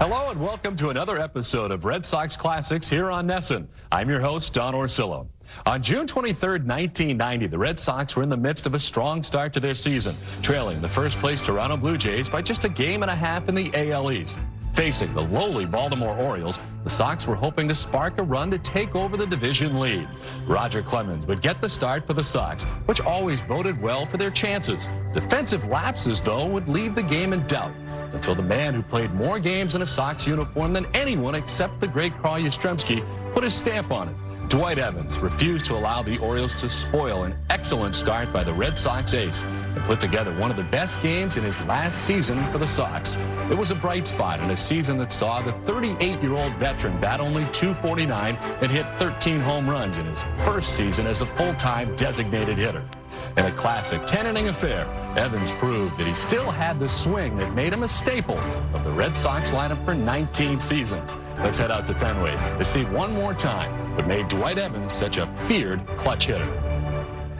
Hello and welcome to another episode of Red Sox Classics here on Nesson. I'm your host, Don Orsillo. On June 23rd, 1990, the Red Sox were in the midst of a strong start to their season, trailing the first-place Toronto Blue Jays by just a game and a half in the AL East. Facing the lowly Baltimore Orioles, the Sox were hoping to spark a run to take over the division lead. Roger Clemens would get the start for the Sox, which always boded well for their chances. Defensive lapses, though, would leave the game in doubt, until the man who played more games in a Sox uniform than anyone except the great Carl Yastrzemski put his stamp on it. Dwight Evans refused to allow the Orioles to spoil an excellent start by the Red Sox ace and put together one of the best games in his last season for the Sox. It was a bright spot in a season that saw the 38-year-old veteran bat only .249 and hit 13 home runs in his first season as a full-time designated hitter. In a classic 10-inning affair, Evans proved that he still had the swing that made him a staple of the Red Sox lineup for 19 seasons. Let's head out to Fenway to see one more time what made Dwight Evans such a feared clutch hitter.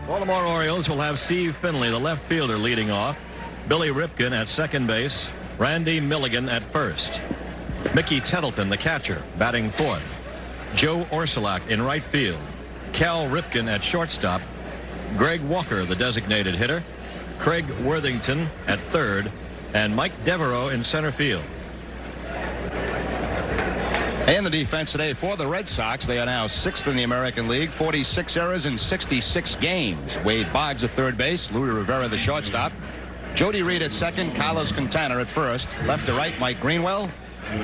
Baltimore Orioles will have Steve Finley, the left fielder, leading off. Billy Ripken at second base. Randy Milligan at first. Mickey Tettleton, the catcher, batting fourth. Joe Orsulak in right field. Cal Ripken at shortstop. Greg Walker, the designated hitter. Craig Worthington at third. And Mike Devereaux in center field. And the defense today for the Red Sox. They are now 6th in the American League, 46 errors in 66 games. Wade Boggs at third base, Louis Rivera the shortstop, Jody Reed at second, Carlos Quintana at first, left to right Mike Greenwell,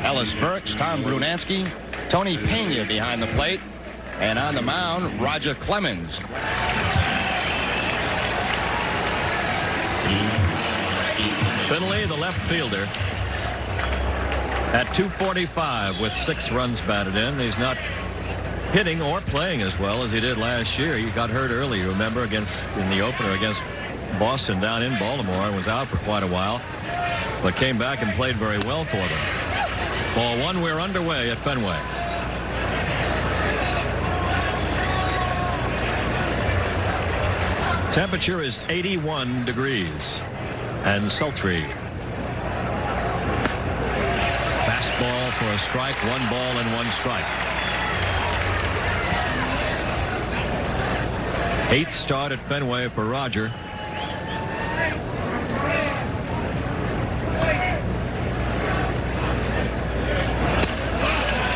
Ellis Burks, Tom Brunansky, Tony Pena behind the plate, and on the mound Roger Clemens. Finley, the left fielder, at .245 with 6 runs batted in. He's not hitting or playing as well as he did last year. He got hurt early, you remember, in the opener against Boston down in Baltimore and was out for quite a while, but came back and played very well for them. Ball one, we're underway at Fenway. Temperature is 81 degrees and sultry. Fastball for a strike, 1 ball and 1 strike. 8th start at Fenway for Roger.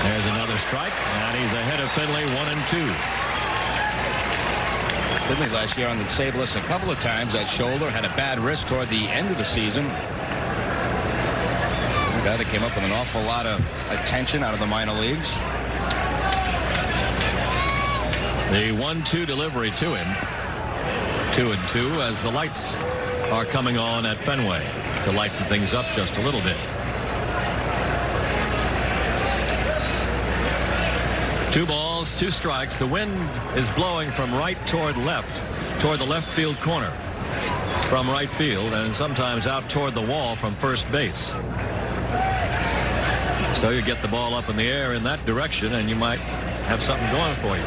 There's another strike, and he's ahead of Finley, 1-2. Finley last year on the disabled list a couple of times. That shoulder had a bad wrist toward the end of the season. A guy that came up with an awful lot of attention out of the minor leagues. The 1-2 delivery to him. 2-2 as the lights are coming on at Fenway to lighten things up just a little bit. 2 balls, 2 strikes. The wind is blowing from right toward left, toward the left field corner from right field, and sometimes out toward the wall from first base. So you get the ball up in the air in that direction, and you might have something going for you.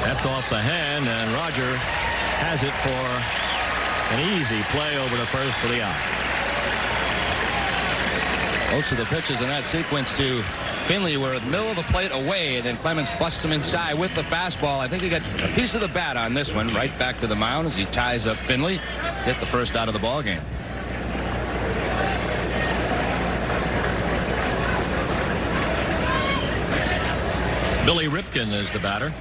That's off the hand, and Roger has it for an easy play over to first for the out. Most of the pitches in that sequence to Finley were at the middle of the plate away, and then Clemens busts him inside with the fastball. I think he got a piece of the bat on this one. Right back to the mound as he ties up Finley. Get the first out of the ball game. Billy Ripken is the batter.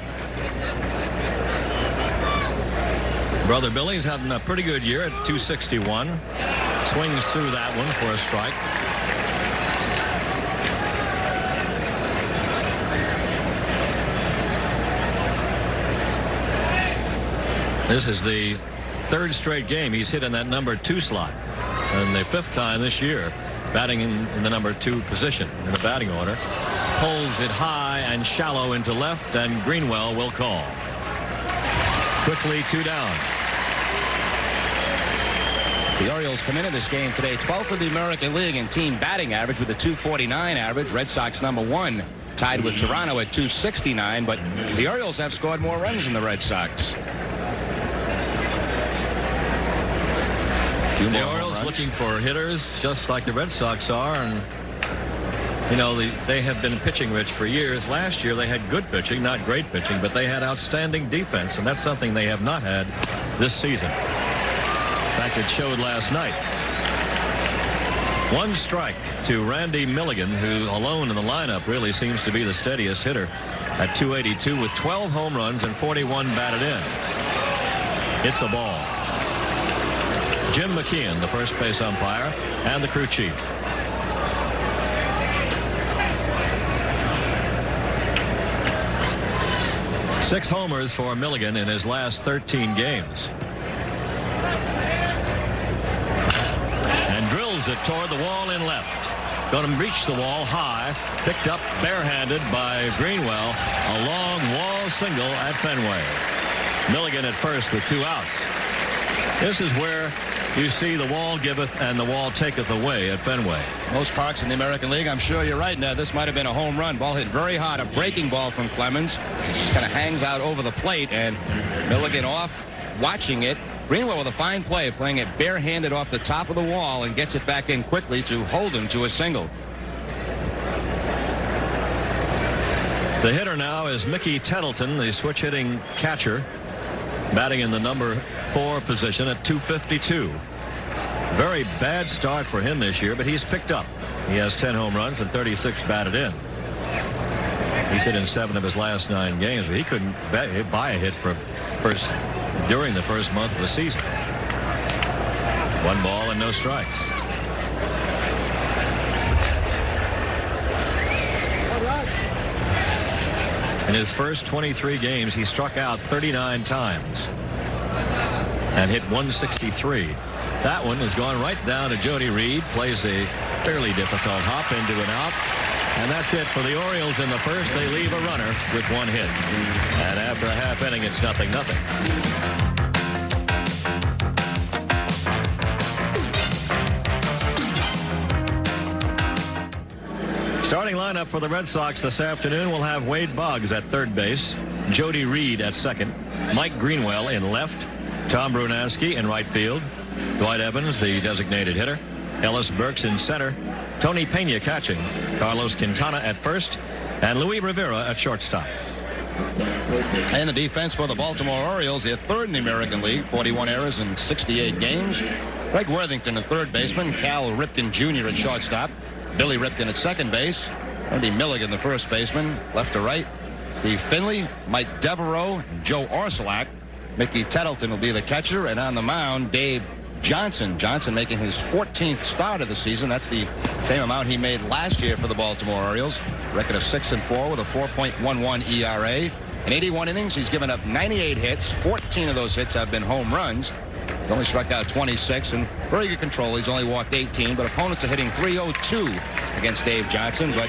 Brother Billy's having a pretty good year at .261. Swings through that one for a strike. This is the 3rd straight game he's hit in that number 2 slot, and the 5th time this year batting in the number 2 position in the batting order. Pulls it high and shallow into left, and Greenwell will call. Quickly 2 down. The Orioles come into this game today 12th in the American League in team batting average with a .249 average. Red Sox #1 tied with Toronto at .269, but the Orioles have scored more runs than the Red Sox. The Orioles looking for hitters just like the Red Sox are, and you know, they have been pitching rich for years. Last year they had good pitching, not great pitching, but they had outstanding defense, and that's something they have not had this season. In fact, it showed last night. One strike to Randy Milligan, who alone in the lineup really seems to be the steadiest hitter at 282 with 12 home runs and 41 batted in. It's a ball. Jim McKeon, the first base umpire, and the crew chief. Six homers for Milligan in his last 13 games. And drills it toward the wall in left. Going to reach the wall high. Picked up barehanded by Greenwell. A long wall single at Fenway. Milligan at first with 2 outs. This is where you see the wall giveth and the wall taketh away at Fenway. Most parks in the American League, I'm sure you're right, Ned. This might have been a home run. Ball hit very hard. A breaking ball from Clemens. Just kind of hangs out over the plate, and Milligan off, watching it. Greenwell with a fine play, playing it barehanded off the top of the wall and gets it back in quickly to hold him to a single. The hitter now is Mickey Tettleton, the switch-hitting catcher, batting in the number 4 position at 252. Very bad start for him this year, but he's picked up. He has 10 home runs and 36 batted in. He's hit in 7 of his last 9 games, but he couldn't buy a hit during the first month of the season. 1 ball and no strikes. In his first 23 games, he struck out 39 times and hit 163. That one has gone right down to Jody Reed. Plays a fairly difficult hop into an out. And that's it for the Orioles in the first. They leave a runner with 1 hit. And after a half inning, it's 0-0. Starting lineup for the Red Sox this afternoon, we'll have Wade Boggs at third base, Jody Reed at second, Mike Greenwell in left, Tom Brunansky in right field, Dwight Evans, the designated hitter, Ellis Burks in center, Tony Pena catching, Carlos Quintana at first, and Luis Rivera at shortstop. And the defense for the Baltimore Orioles, they're third in the American League, 41 errors in 68 games. Greg Worthington, the third baseman, Cal Ripken Jr. at shortstop, Billy Ripken at second base, Randy Milligan, the first baseman, left to right, Steve Finley, Mike Devereaux, and Joe Orsulak. Mickey Tettleton will be the catcher, and on the mound, Dave Johnson. Johnson making his 14th start of the season. That's the same amount he made last year for the Baltimore Orioles. Record of 6-4 with a 4.11 ERA. In 81 innings, he's given up 98 hits. 14 of those hits have been home runs. He only struck out 26, and very good control. He's only walked 18, but opponents are hitting .302 against Dave Johnson, but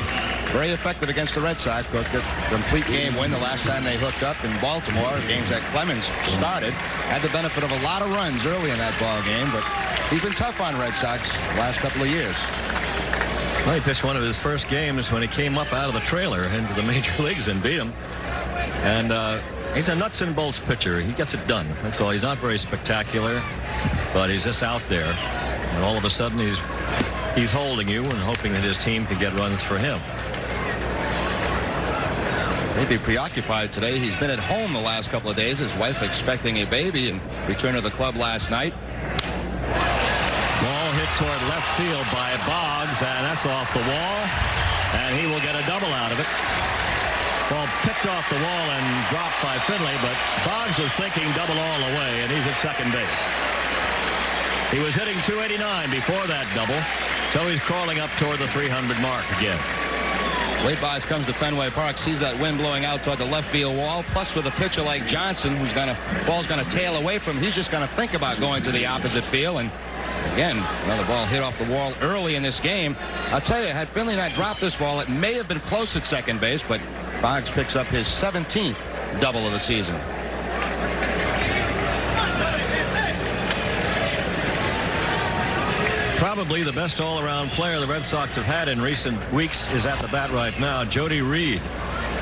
very effective against the Red Sox. Got a complete game win the last time they hooked up in Baltimore. Games that Clemens started. Had the benefit of a lot of runs early in that ball game, but he's been tough on Red Sox the last couple of years. Well, he pitched one of his first games when he came up out of the trailer into the major leagues and beat him. And he's a nuts and bolts pitcher. He gets it done. That's all. He's not very spectacular, but he's just out there. And all of a sudden, he's holding you and hoping that his team can get runs for him. Maybe preoccupied today. He's been at home the last couple of days. His wife expecting a baby and returned to the club last night. Ball hit toward left field by Boggs, and that's off the wall. And he will get a double out of it. Ball picked off the wall and dropped by Finley, but Boggs was thinking double all the way, and he's at second base. He was hitting .289 before that double, so he's crawling up toward the 300 mark again. Wade Boggs comes to Fenway Park, sees that wind blowing out toward the left field wall, plus with a pitcher like Johnson, ball's gonna tail away from him, he's just gonna think about going to the opposite field. And again, another ball hit off the wall early in this game. I'll tell you, had Finley not dropped this ball, it may have been close at second base, but Boggs picks up his 17th double of the season. Probably the best all-around player the Red Sox have had in recent weeks is at the bat right now, Jody Reed,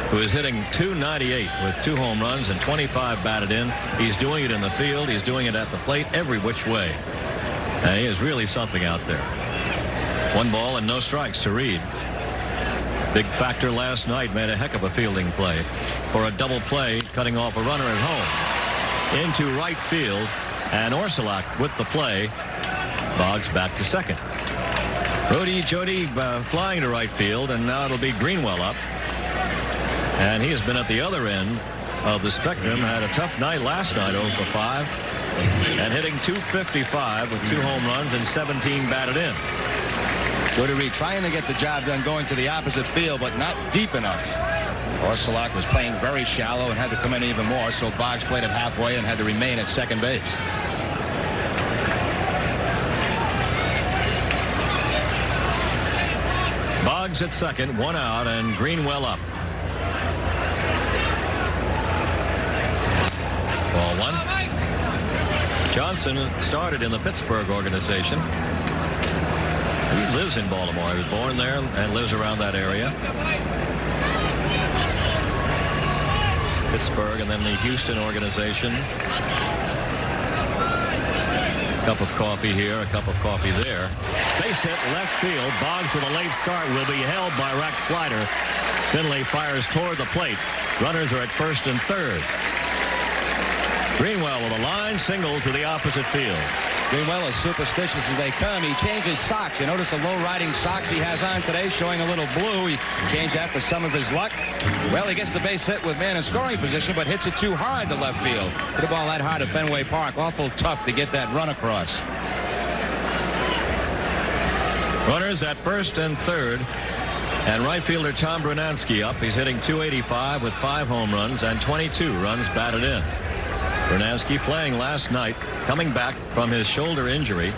who is hitting .298 with 2 home runs and 25 batted in. He's doing it in the field. He's doing it at the plate every which way. And he is really something out there. 1 ball and no strikes to Reed. Big factor last night, made a heck of a fielding play for a double play, cutting off a runner at home into right field, and Orsilac with the play. Boggs back to second. Rudy Jody flying to right field, and now it'll be Greenwell up, and he has been at the other end of the spectrum. Had a tough night last night, 0 for 5, and hitting .255 with 2 home runs and 17 batted in. Jody Reed trying to get the job done going to the opposite field, but not deep enough. Orsilac was playing very shallow and had to come in even more, so Boggs played it halfway and had to remain at second base. Boggs at second, 1 out, and Greenwell up. Ball 1. Johnson started in the Pittsburgh organization. He lives in Baltimore. He was born there and lives around that area. Pittsburgh and then the Houston organization. Cup of coffee here, a cup of coffee there. Base hit left field. Boggs with a late start will be held by Rex Slider. Finley fires toward the plate. Runners are at first and third. Greenwell with a line single to the opposite field. Greenwell as superstitious as they come. He changes socks. You notice the low-riding socks he has on today showing a little blue. He changed that for some of his luck. Well, he gets the base hit with man in scoring position, but hits it too hard to left field. Hit the ball that hard at Fenway Park. Awful tough to get that run across. Runners at first and third. And right fielder Tom Brunansky up. He's hitting .285 with 5 home runs and 22 runs batted in. Brunansky playing last night, coming back from his shoulder injury.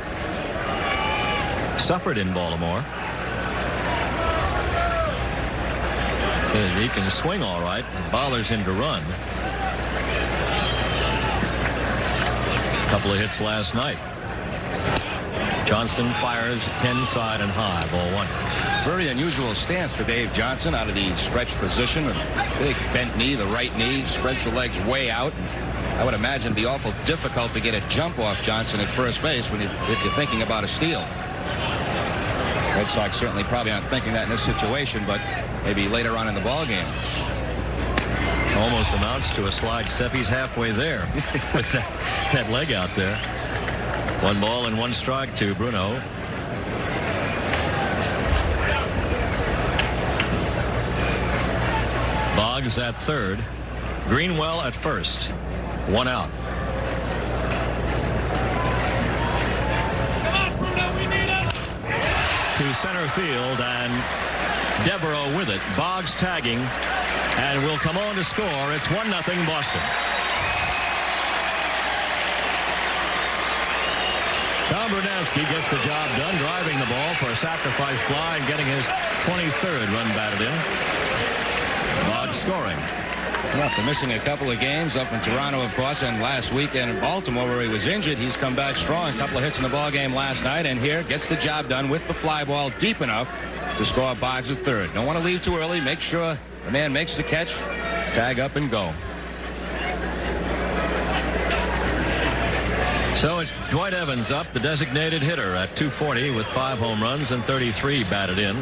Suffered in Baltimore. So he can swing all right and bothers him to run. A couple of hits last night. Johnson fires inside and high. Ball 1. Very unusual stance for Dave Johnson out of the stretched position with a big bent knee, the right knee, spreads the legs way out. I would imagine it'd be awful difficult to get a jump off Johnson at first base if you're thinking about a steal. Red Sox certainly probably aren't thinking that in this situation, but maybe later on in the ball game. Almost amounts to a slide step. He's halfway there with that leg out there. 1 ball and 1 strike to Bruno. Boggs at third. Greenwell at first. 1 out. To center field, and Devereaux with it. Boggs tagging, and will come on to score. It's 1-0 Boston. Tom Brunansky gets the job done, driving the ball for a sacrifice fly and getting his 23rd run batted in. Boggs scoring. After missing a couple of games up in Toronto, of course, and last weekend in Baltimore where he was injured, he's come back strong. A couple of hits in the ball game last night, and here gets the job done with the fly ball deep enough to score. Boggs at third. Don't want to leave too early. Make sure the man makes the catch, tag up and go. So it's Dwight Evans up, the designated hitter, at .240 with 5 home runs and 33 batted in.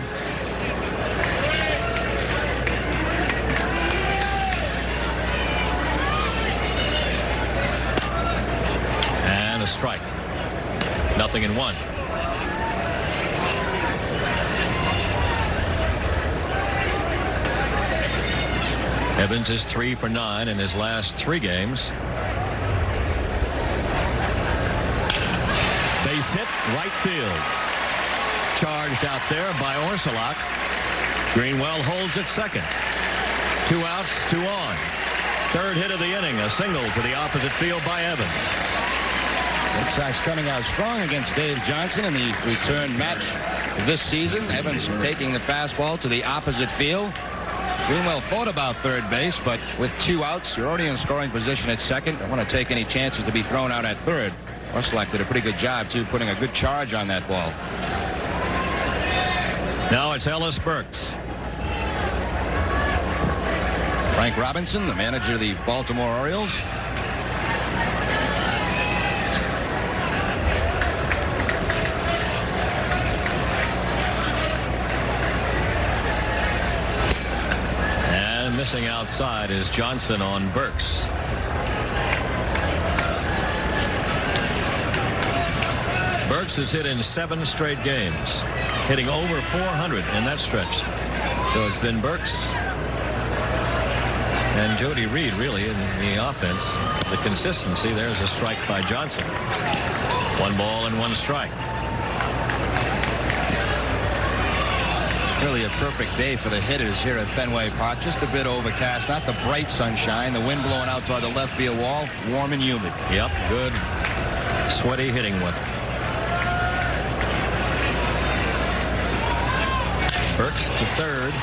A strike. 0-1. Evans is 3 for 9 in his last 3 games. Base hit right field. Charged out there by Orsilac. Greenwell holds at second. 2 outs, 2 on. Third hit of the inning, a single to the opposite field by Evans. Red Sox coming out strong against Dave Johnson in the return match this season. Evans taking the fastball to the opposite field. Greenwell thought about third base, but with 2 outs, you're already in scoring position at second. Don't want to take any chances to be thrown out at third. Orsilac did a pretty good job, too, putting a good charge on that ball. Now it's Ellis Burks. Frank Robinson, the manager of the Baltimore Orioles. missing outside is Johnson on Burks. Burks has hit in 7 straight games, hitting over 400 in that stretch. So it's been Burks and Jody Reed really in the offense. The consistency. There's a strike by Johnson. 1 ball and 1 strike. Really a perfect day for the hitters here at Fenway Park. Just a bit overcast, not the bright sunshine. The wind blowing out toward the left field wall, warm and humid. Yep, good sweaty hitting weather. Burks to third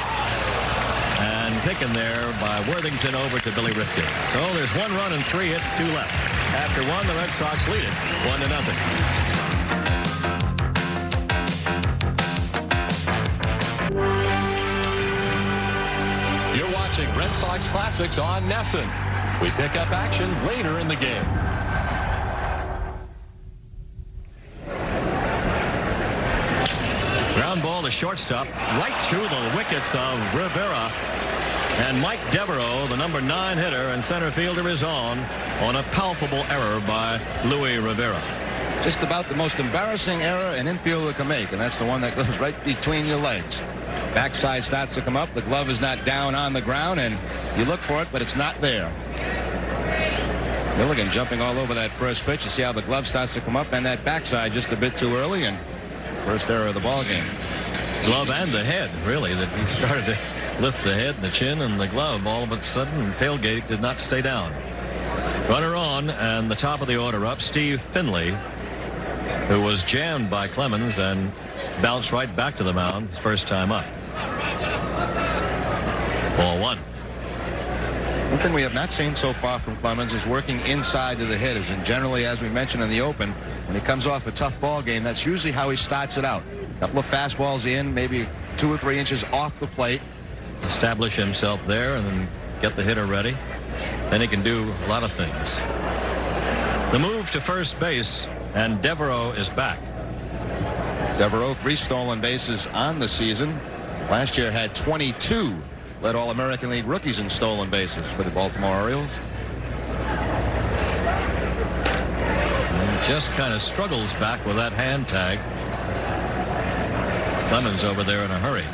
and taken there by Worthington over to Billy Ripken. So there's 1 run and 3 hits, 2 left. After 1, the Red Sox lead it 1-0. You're watching Red Sox Classics on Nesson. We pick up action later in the game. Ground ball to shortstop, right through the wickets of Rivera. And Mike Devereaux, the number 9 hitter and center fielder, is on a palpable error by Luis Rivera. Just about the most embarrassing error an infielder can make, and that's the one that goes right between your legs. Backside starts to come up. The glove is not down on the ground, and you look for it, but it's not there. Milligan jumping all over that first pitch. You see how the glove starts to come up, and that backside just a bit too early, and first error of the ball game. Glove and the head, really, that he started to lift the head and the chin and the glove. All of a sudden, tailgate did not stay down. Runner on, and the top of the order up, Steve Finley, who was jammed by Clemens and bounced right back to the mound first time up. Ball 1. One thing we have not seen so far from Clemens is working inside to the hitters, and generally, as we mentioned in the open, when he comes off a tough ball game, that's usually how he starts it out. A couple of fastballs in, maybe 2 or 3 inches off the plate. Establish himself there and then get the hitter ready. Then he can do a lot of things. The move to first base, and Devereaux is back. Devereaux, 3 stolen bases on the season. Last year had 22. Led all American League rookies in stolen bases for the Baltimore Orioles. And just kind of struggles back with that hand tag. Clemens over there in a hurry.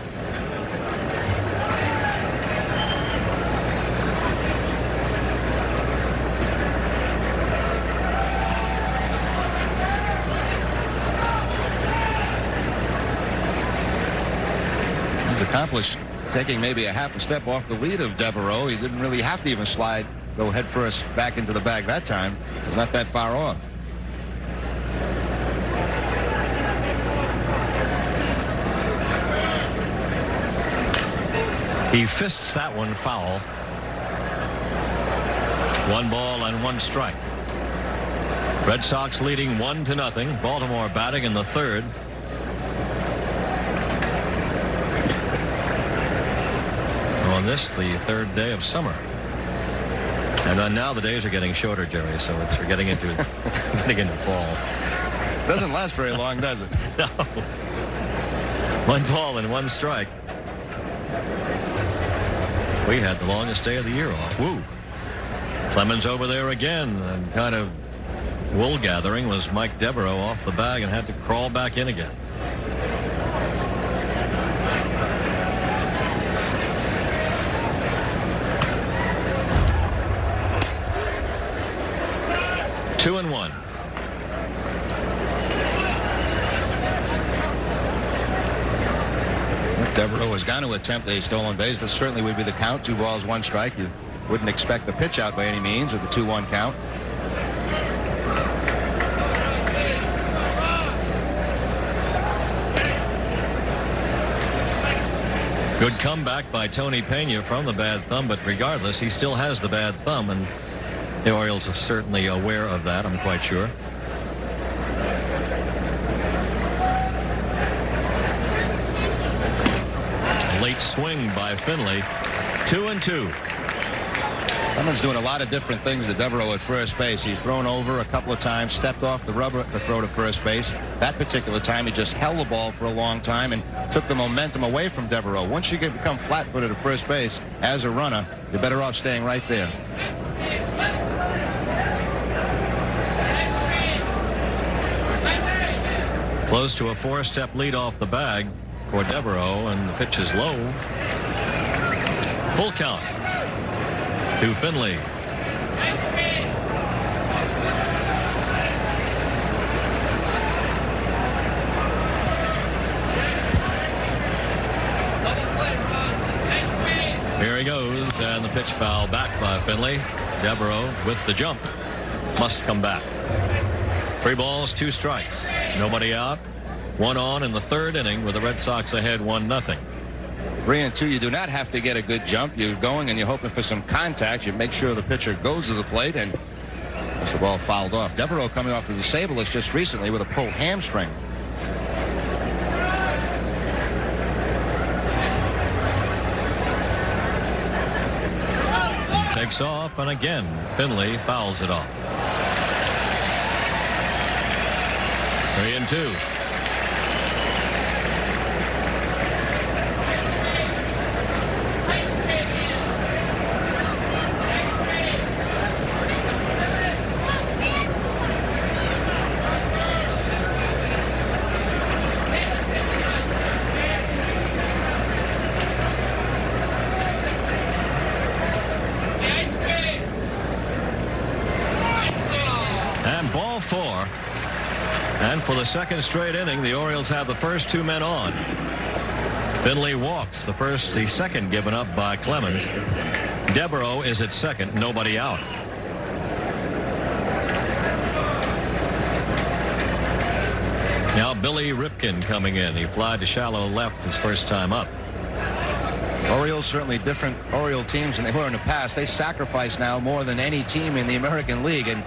He's accomplished taking maybe a half a step off the lead of Devereaux. He didn't really have to even go head first back into the bag that time. It was not that far off. He fists that one foul. 1 ball and 1 strike. Red Sox leading 1-0. Baltimore batting in the 3rd. On this, the 3rd day of summer. And now the days are getting shorter, Jerry, so we're getting into fall. Doesn't last very long, does it? No. 1 ball and 1 strike. We had the longest day of the year off. Woo. Clemens over there again, and kind of wool gathering was Mike Devereaux off the bag and had to crawl back in again. Two and 1. Devereaux was going to attempt a stolen base. This certainly would be the count. 2 balls, 1 strike. You wouldn't expect the pitch out by any means with the 2-1 count. Good comeback by Tony Pena from the bad thumb, but regardless, he still has the bad thumb, and the Orioles are certainly aware of that, I'm quite sure. Late swing by Finley. 2-2. Clemens doing a lot of different things to Devereaux at first base. He's thrown over a couple of times, stepped off the rubber to throw to first base. That particular time, he just held the ball for a long time and took the momentum away from Devereaux. Once you become flat-footed at first base as a runner, you're better off staying right there. Close to a 4-step lead off the bag for Devereaux, and the pitch is low. Full count to Finley. Here he goes, and the pitch foul back by Finley. Devereaux with the jump must come back. 3 balls, 2 strikes. Nobody out. 1 on in the 3rd inning with the Red Sox ahead 1-0. 3-2. You do not have to get a good jump. You're going and you're hoping for some contact. You make sure the pitcher goes to the plate, and that's the ball fouled off. Devereaux coming off the disabled just recently with a pulled hamstring. Takes off, and again Finley fouls it off. 3-2. And ball 4. And for the 2nd straight inning, the Orioles have the first 2 men on. Finley walks the 2nd given up by Clemens. Devereaux is at 2nd, nobody out. Now Billy Ripken coming in. He flied to shallow left his first time up. Orioles certainly different Oriole teams than they were in the past. They sacrifice now more than any team in the American League. And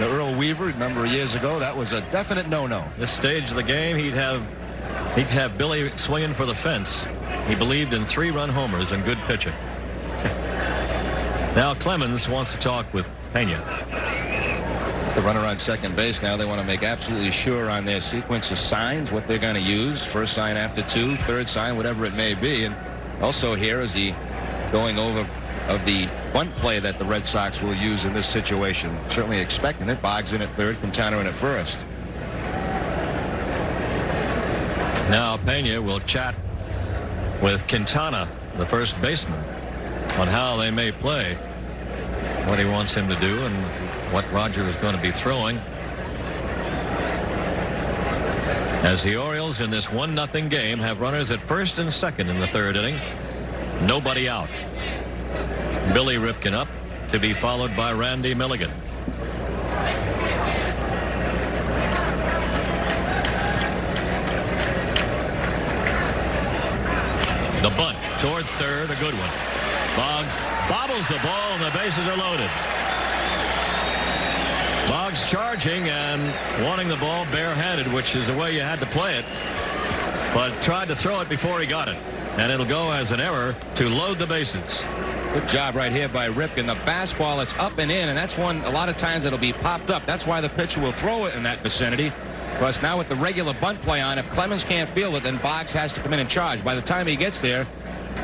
the Earl Weaver a number of years ago, that was a definite no-no. This stage of the game, he'd have Billy swinging for the fence. He believed in 3-run homers and good pitching. Now Clemens wants to talk with Pena. The runner on second base now, they want to make absolutely sure on their sequence of signs what they're going to use. First sign after 2, 3rd sign, whatever it may be. And also here is the going over of the bunt play that the Red Sox will use in this situation. Certainly expecting it. Boggs in at 3rd, Quintana in at 1st. Now Pena will chat with Quintana, the first baseman, on how they may play, what he wants him to do, and what Roger is going to be throwing. As the Orioles in this 1-0 game have runners at 1st and 2nd in the 3rd inning. Nobody out. Billy Ripken up, to be followed by Randy Milligan. The bunt toward 3rd, a good one. Boggs bobbles the ball, and the bases are loaded. Boggs charging and wanting the ball barehanded, which is the way you had to play it, but tried to throw it before he got it, and it'll go as an error to load the bases. Good job right here by Ripken. The fastball, it's up and in, and that's one a lot of times it'll be popped up. That's why the pitcher will throw it in that vicinity. Plus now with the regular bunt play on, if Clemens can't field it, then Boggs has to come in and charge. By the time he gets there,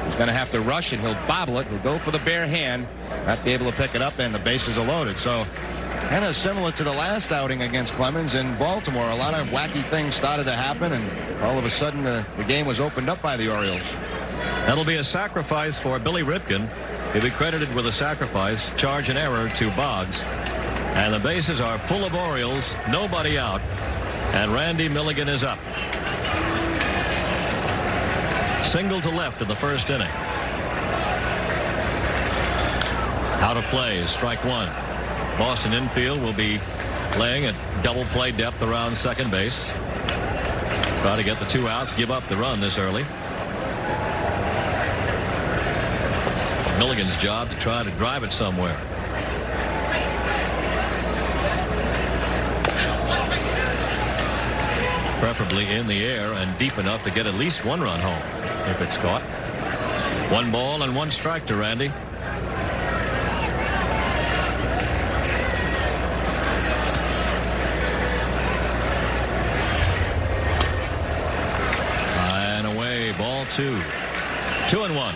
he's going to have to rush it. He'll bobble it. He'll go for the bare hand, not be able to pick it up, and the bases are loaded. So kind of similar to the last outing against Clemens in Baltimore. A lot of wacky things started to happen, and all of a sudden the game was opened up by the Orioles. That'll be a sacrifice for Billy Ripken. He'll be credited with a sacrifice, charge and error to Boggs. And the bases are full of Orioles, nobody out, and Randy Milligan is up. Single to left in the 1st inning. Out of play is strike 1. Boston infield will be laying at double play depth around second base. Try to get the 2 outs, give up the run this early. Milligan's job to try to drive it somewhere. Preferably in the air and deep enough to get at least 1 run home if it's caught. 1 ball and 1 strike to Randy. 2. 2-1.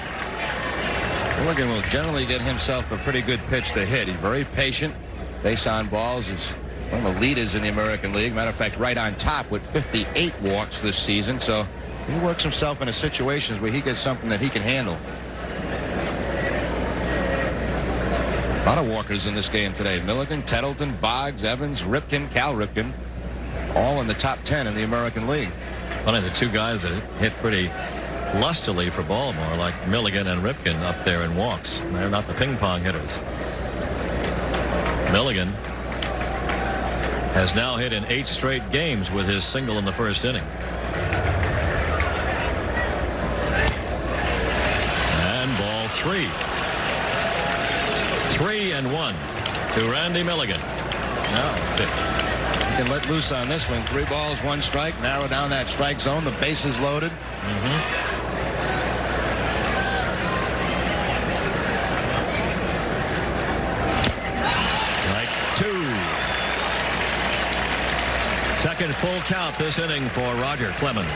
Milligan will generally get himself a pretty good pitch to hit. He's very patient. Base on balls is one of the leaders in the American League. Matter of fact, right on top with 58 walks this season. So he works himself into situations where he gets something that he can handle. A lot of walkers in this game today. Milligan, Tettleton, Boggs, Evans, Ripken, Cal Ripken, all in the top 10 in the American League. Funny, the two guys that hit pretty lustily for Baltimore, like Milligan and Ripken, up there in walks. They're not the ping pong hitters. Milligan has now hit in 8 straight games with his single in the first inning. And ball 3. 3-1 to Randy Milligan. Now pitch. He can let loose on this one. 3 balls, 1 strike. Narrow down that strike zone. The bases loaded. Strike 2. Second full count this inning for Roger Clemens.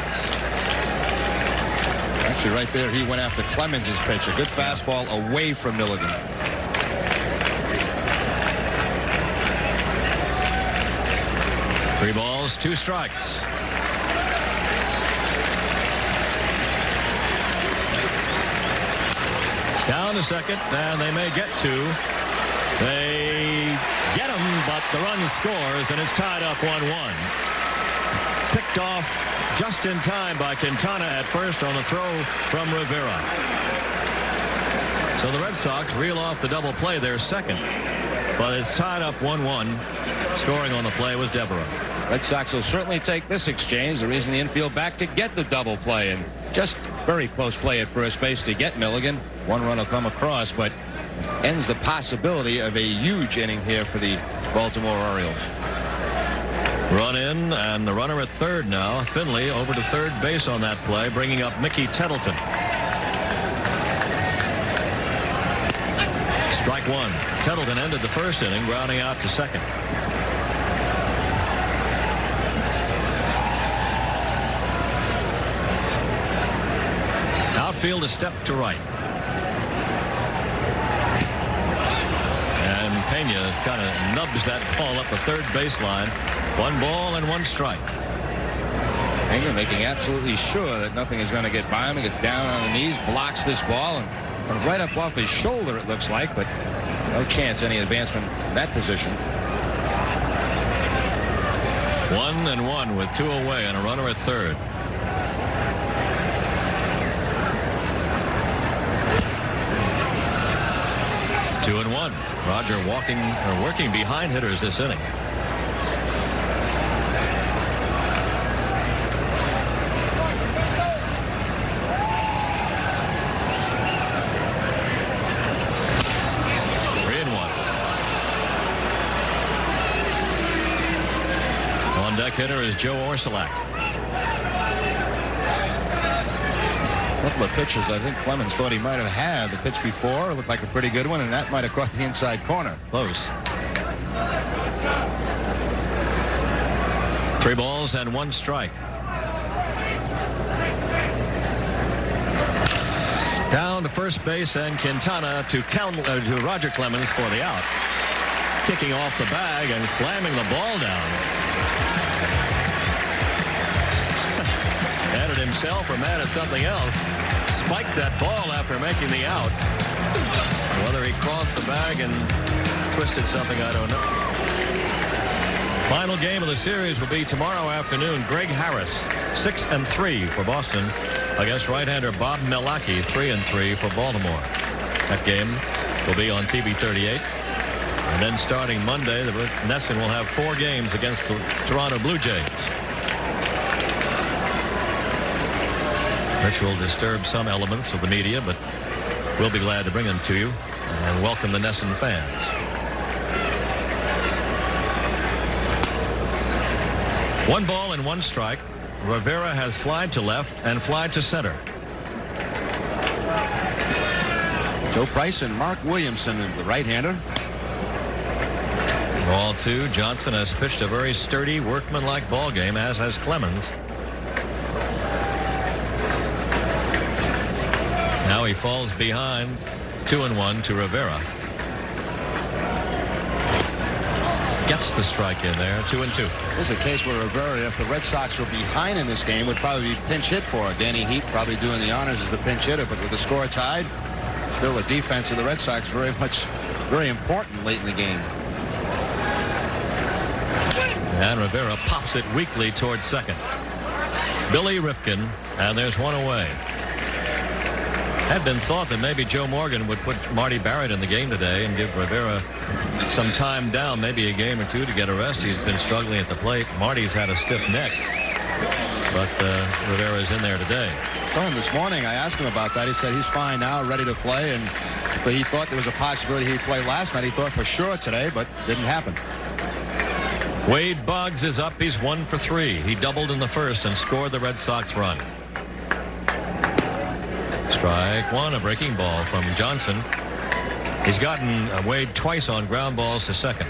Actually, right there, he went after Clemens' pitch. A good fastball away from Milligan. Three balls, 2 strikes. Down to second, and they may get 2. They get him, but the run scores, and it's tied up 1-1. Picked off just in time by Quintana at first on the throw from Rivera. So the Red Sox reel off the double play, their second, but it's tied up 1-1. Scoring on the play was Devereaux. Red Sox will certainly take this exchange. The reason the infield back to get the double play, and just very close play at first base to get Milligan. 1 run will come across, but ends the possibility of a huge inning here for the Baltimore Orioles. Run in, and the runner at third now. Finley over to third base on that play, bringing up Mickey Tettleton. Strike 1. Tettleton ended the first inning, grounding out to second. Outfield a step to right. And Pena kind of nubs that ball up the third baseline. 1 ball and 1 strike. Pena making absolutely sure that nothing is going to get by him. He gets down on the knees, blocks this ball, and comes right up off his shoulder, it looks like, but no chance any advancement in that position. 1-1 with 2 away and a runner at third. Two and 1. Roger working behind hitters this inning. On deck hitter is Joe Orsulak. A couple of pitches I think Clemens thought he might have had. The pitch before looked like a pretty good one, and that might have caught the inside corner. Close. 3 balls and 1 strike. Down to first base, and Quintana to Roger Clemens for the out. Kicking off the bag and slamming the ball down. Mad at himself or mad at something else. Spiked that ball after making the out. Whether he crossed the bag and twisted something, I don't know. Final game of the series will be tomorrow afternoon. Greg Harris, 6-3 for Boston, against right-hander Bob Milwaukee, 3-3 for Baltimore. That game will be on TV 38. And then starting Monday, the Nesson will have 4 games against the Toronto Blue Jays, which will disturb some elements of the media, but we'll be glad to bring them to you and welcome the Nesson fans. One ball and 1 strike. Rivera has flied to left and flied to center. Joe Price and Mark Williamson, the right-hander. Ball 2. Johnson has pitched a very sturdy, workmanlike ball game, as has Clemens. Now he falls behind 2-1 to Rivera. Gets the strike in there. 2-2. This is a case where Rivera, if the Red Sox were behind in this game, would probably be pinch hit for it. Danny Heat probably doing the honors as the pinch hitter, but with the score tied, still the defense of the Red Sox very important late in the game. And Rivera pops it weakly towards second. Billy Ripken, and there's one away. Had been thought that maybe Joe Morgan would put Marty Barrett in the game today and give Rivera some time down, maybe a game or two to get a rest. He's been struggling at the plate. Marty's had a stiff neck, but Rivera's in there today. Saw him this morning. I asked him about that. He said he's fine now, ready to play, and he thought there was a possibility he'd play last night. He thought for sure today, but didn't happen. Wade Boggs is up. He's 1 for 3. He doubled in the first and scored the Red Sox run. Strike one, a breaking ball from Johnson. He's gotten Wade twice on ground balls to second.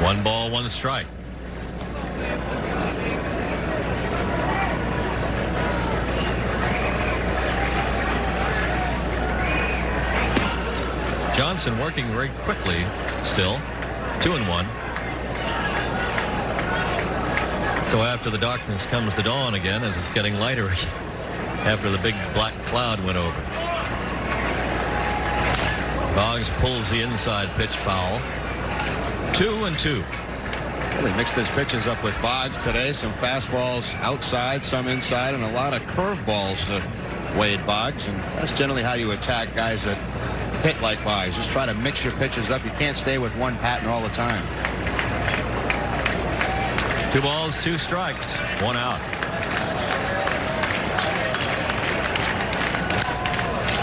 One ball, one strike. Johnson working very quickly still. 2-1. So after the darkness comes the dawn again, as it's getting lighter after the big black cloud went over. Boggs pulls the inside pitch foul. 2-2. Well, he mixed his pitches up with Boggs today. Some fastballs outside, some inside, and a lot of curveballs to Wade Boggs. And that's generally how you attack guys that hit like Boggs. Just try to mix your pitches up. You can't stay with one pattern all the time. 2 balls, 2 strikes, 1 out.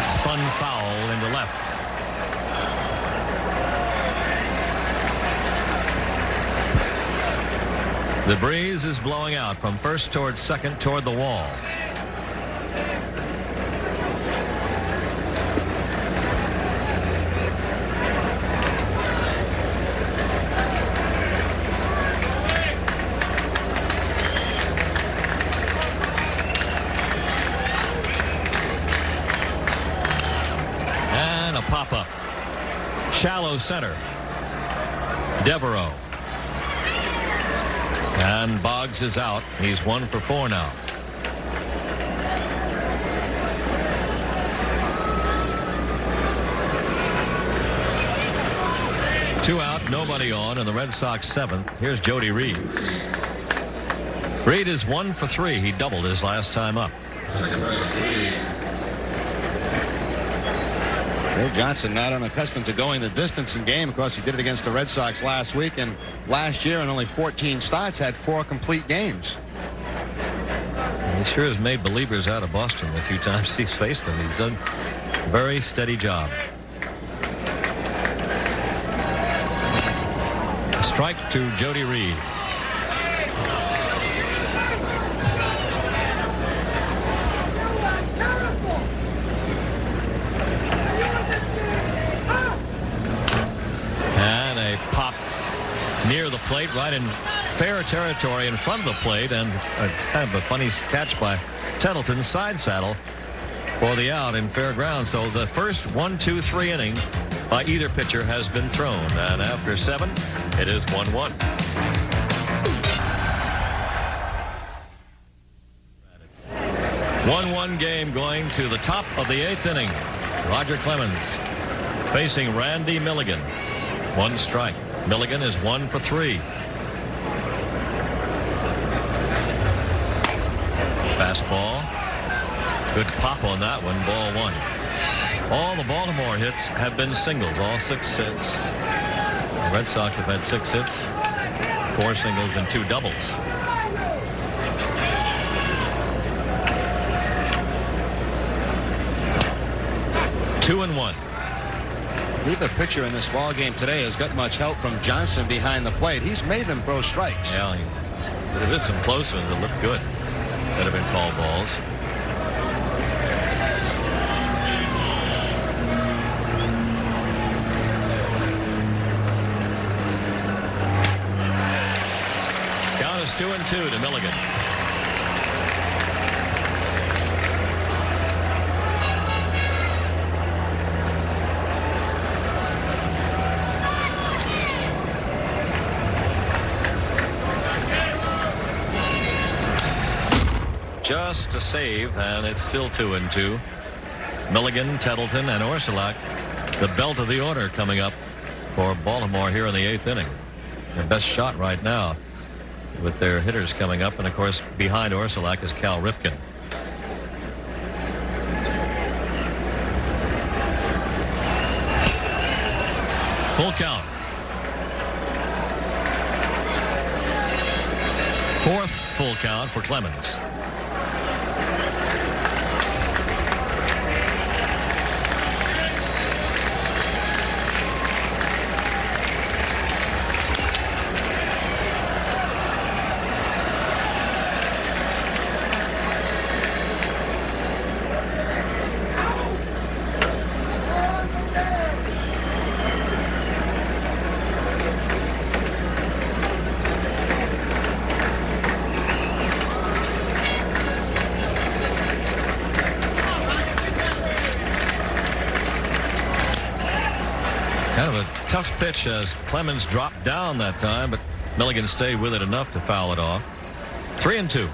Spun foul into left. The breeze is blowing out from first towards second toward the wall. Pop-up. Shallow center. Devereaux. And Boggs is out. He's 1 for 4 now. Two out, nobody on, and the Red Sox 7th. Here's Jody Reed. Reed is 1 for 3. He doubled his last time up. Dave Johnson not unaccustomed to going the distance in game. Of course, he did it against the Red Sox last week, and last year in only 14 starts had 4 complete games. He sure has made believers out of Boston a few times he's faced them. He's done a very steady job. A strike to Jody Reed. Near the plate, right in fair territory in front of the plate, and kind of a funny catch by Tettleton, side saddle for the out in fair ground. So the first 1-2-3 inning by either pitcher has been thrown, and after 7, it is 1-1. One game going to the top of the 8th inning. Roger Clemens facing Randy Milligan. 1 strike. Milligan is 1 for 3. Fastball. Good pop on that one. Ball 1. All the Baltimore hits have been singles. All 6 hits. The Red Sox have had 6 hits, 4 singles, and 2 doubles. Two and 1. Neither pitcher in this ball game today has got much help from Johnson behind the plate. He's made them throw strikes. Yeah, there have been some close ones that look good that have been called balls. Count is It's 2-2 to Milligan. Just a save, and it's still 2-2. Milligan, Tettleton, and Orsilac, the belt of the order coming up for Baltimore here in the 8th inning. Their best shot right now with their hitters coming up, and of course behind Orsilac is Cal Ripken. Full count. Fourth full count for Clemens. Kind of a tough pitch as Clemens dropped down that time, but Milligan stayed with it enough to foul it off. 3-2.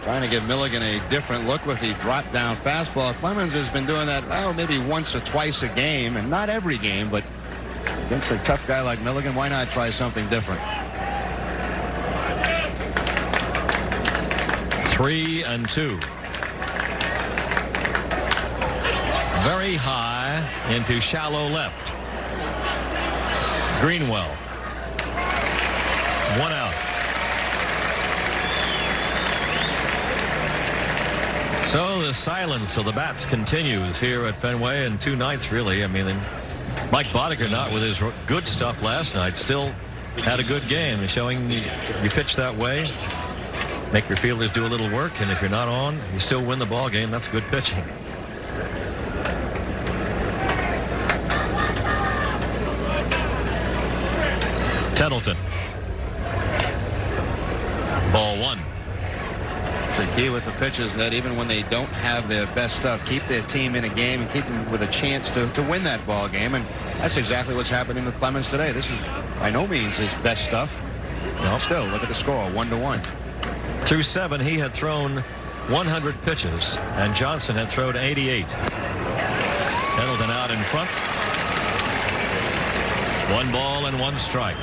Trying to give Milligan a different look with the drop down fastball. Clemens has been doing that, well, maybe once or twice a game, and not every game, but against a tough guy like Milligan, why not try something different? 3-2. Very high into shallow left. Greenwell. 1 out. So the silence of the bats continues here at Fenway, and 2 nights really. I mean, Mike Boddicker, not with his good stuff last night, still had a good game, showing you pitch that way, make your fielders do a little work, and if you're not on, you still win the ball game. That's good pitching. Tettleton. Ball 1. It's the key with the pitchers, Ned, even when they don't have their best stuff, keep their team in a game and keep them with a chance to win that ball game. And that's exactly what's happening with Clemens today. This is by no means his best stuff. No. Still, look at the score, 1-1. Through 7, he had thrown 100 pitches, and Johnson had thrown 88. Tettleton out in front. 1 ball and 1 strike.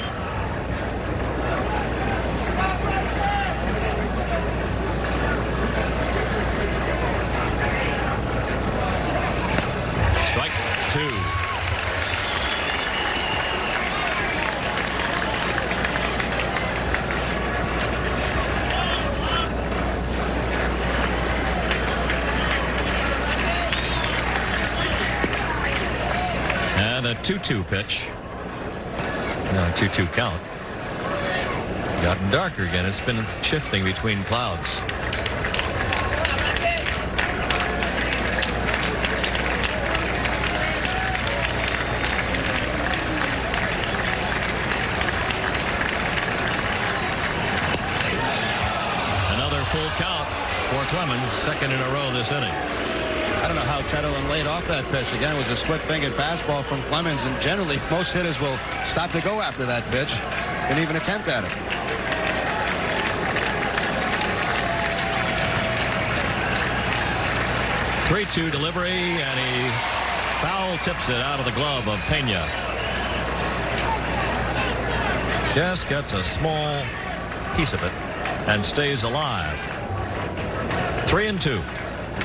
Strike 2. And a 2-2 pitch. No, 2-2 count. Gotten darker again. It's been shifting between clouds. Another full count for Clemens, 2nd in a row this inning. I don't know how Tettleton laid off that pitch. Again, it was a split-fingered fastball from Clemens, and generally most hitters will stop to go after that pitch and even attempt at it. Three-2 delivery, and he foul tips it out of the glove of Pena. Just gets a small piece of it and stays alive. 3-2.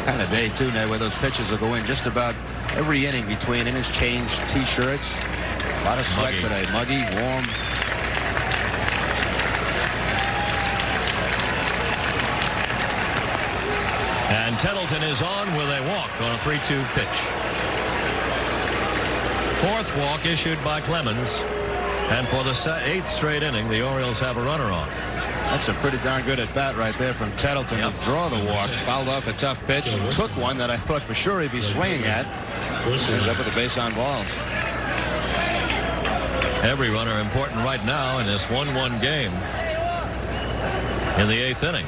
Kind of day, too, Ned, where those pitches will go in just about every inning between innings change, T-shirts. A lot of sweat today. Muggy, warm. And Tettleton is on with a walk on a 3-2 pitch. 4th walk issued by Clemens. And for the 8th straight inning, the Orioles have a runner on. That's a pretty darn good at bat right there from Tettleton to draw the walk. Fouled off a tough pitch. Took one that I thought for sure he'd be swinging at. Ends up with a base on balls. Every runner important right now in this 1-1 game. in the 8th inning.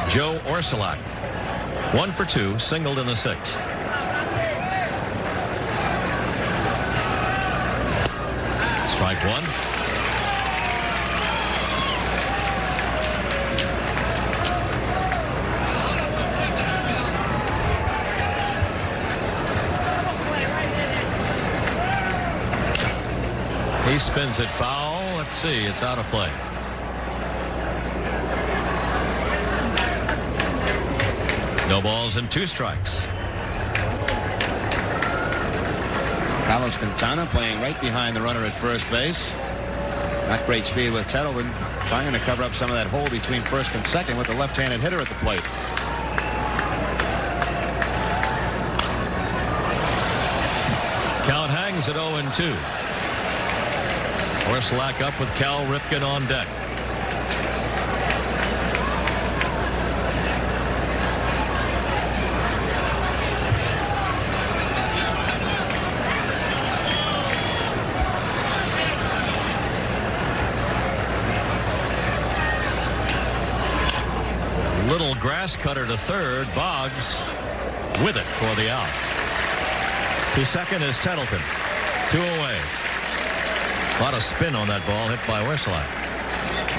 Joe Orsilac, 1 for 2, singled in the 6th. Strike one. He spins it foul. Let's see. It's out of play. No balls and 2 strikes. Carlos Quintana playing right behind the runner at first base. Not great speed with Tettleman, trying to cover up some of that hole between first and second with the left-handed hitter at the plate. Count hangs at 0-2. Orsilac up with Cal Ripken on deck. Little grass cutter to third. Boggs with it for the out. To second is Tettleton. 2 away. A lot of spin on that ball hit by Orsilac.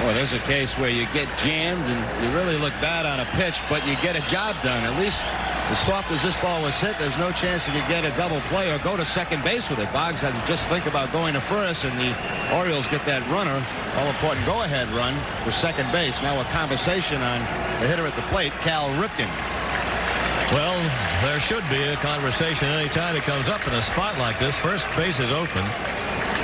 Boy, there's a case where you get jammed and you really look bad on a pitch, but you get a job done. At least as soft as this ball was hit, there's no chance you could get a double play or go to second base with it. Boggs had to just think about going to first, and the Orioles get that runner, all-important go-ahead run to second base. Now a conversation on the hitter at the plate, Cal Ripken. Well, there should be a conversation anytime it comes up in a spot like this. First base is open.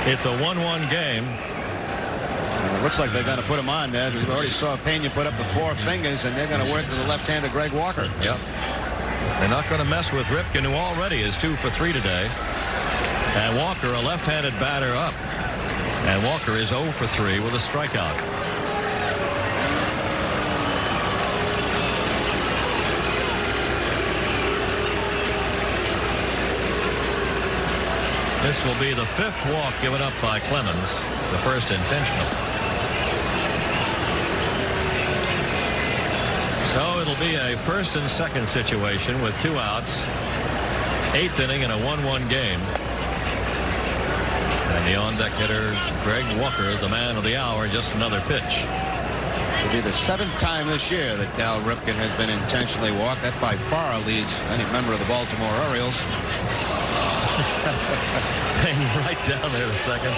It's a 1-1 game. And it looks like they're going to put him on, Ned. We already saw Pena put up the 4 fingers, and they're going to work to the left-hander Greg Walker. Yep. They're not going to mess with Ripken, who already is 2 for 3 today. And Walker, a left-handed batter, up. And Walker is 0 for 3 with a strikeout. This will be the 5th walk given up by Clemens, the first intentional. So it'll be a first and second situation with 2 outs. 8th inning in a 1-1 game. And the on-deck hitter, Greg Walker, the man of the hour, just another pitch. This will be the 7th time this year that Cal Ripken has been intentionally walked. That by far leads any member of the Baltimore Orioles. Payne right down there to second,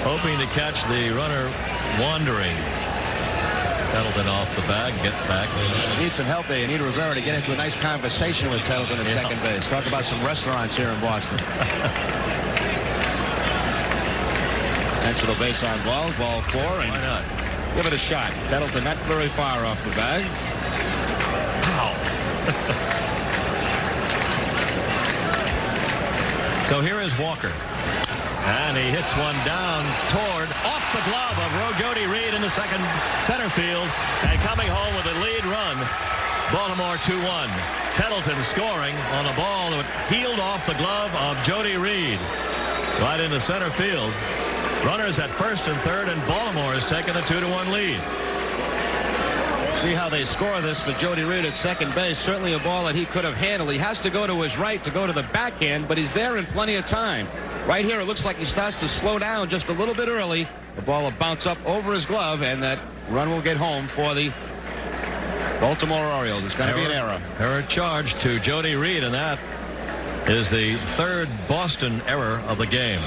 hoping to catch the runner wandering. Tettleton off the bag, gets back. Need some help there. You need Rivera to get into a nice conversation with Tettleton at second base. Talk about some restaurants here in Boston. Intentional base on ball 4, and why not? Give it a shot. Tettleton not very far off the bag. Wow. So here is Walker. And he hits one down toward off the glove of Jody Reed into center field, and coming home with a lead run. Baltimore 2-1. Tettleton scoring on a ball that heeled off the glove of Jody Reed right into center field. Runners at first and third, and Baltimore has taken a 2-1 lead. See how they score this for Jody Reed at second base. Certainly a ball that he could have handled. He has to go to his right to go to the backhand, but he's there in plenty of time. Right here, it looks like he starts to slow down just a little bit early. The ball will bounce up over his glove, and that run will get home for the Baltimore Orioles. It's going to be an error. Error charge to Jody Reed, and that is the 3rd Boston error of the game.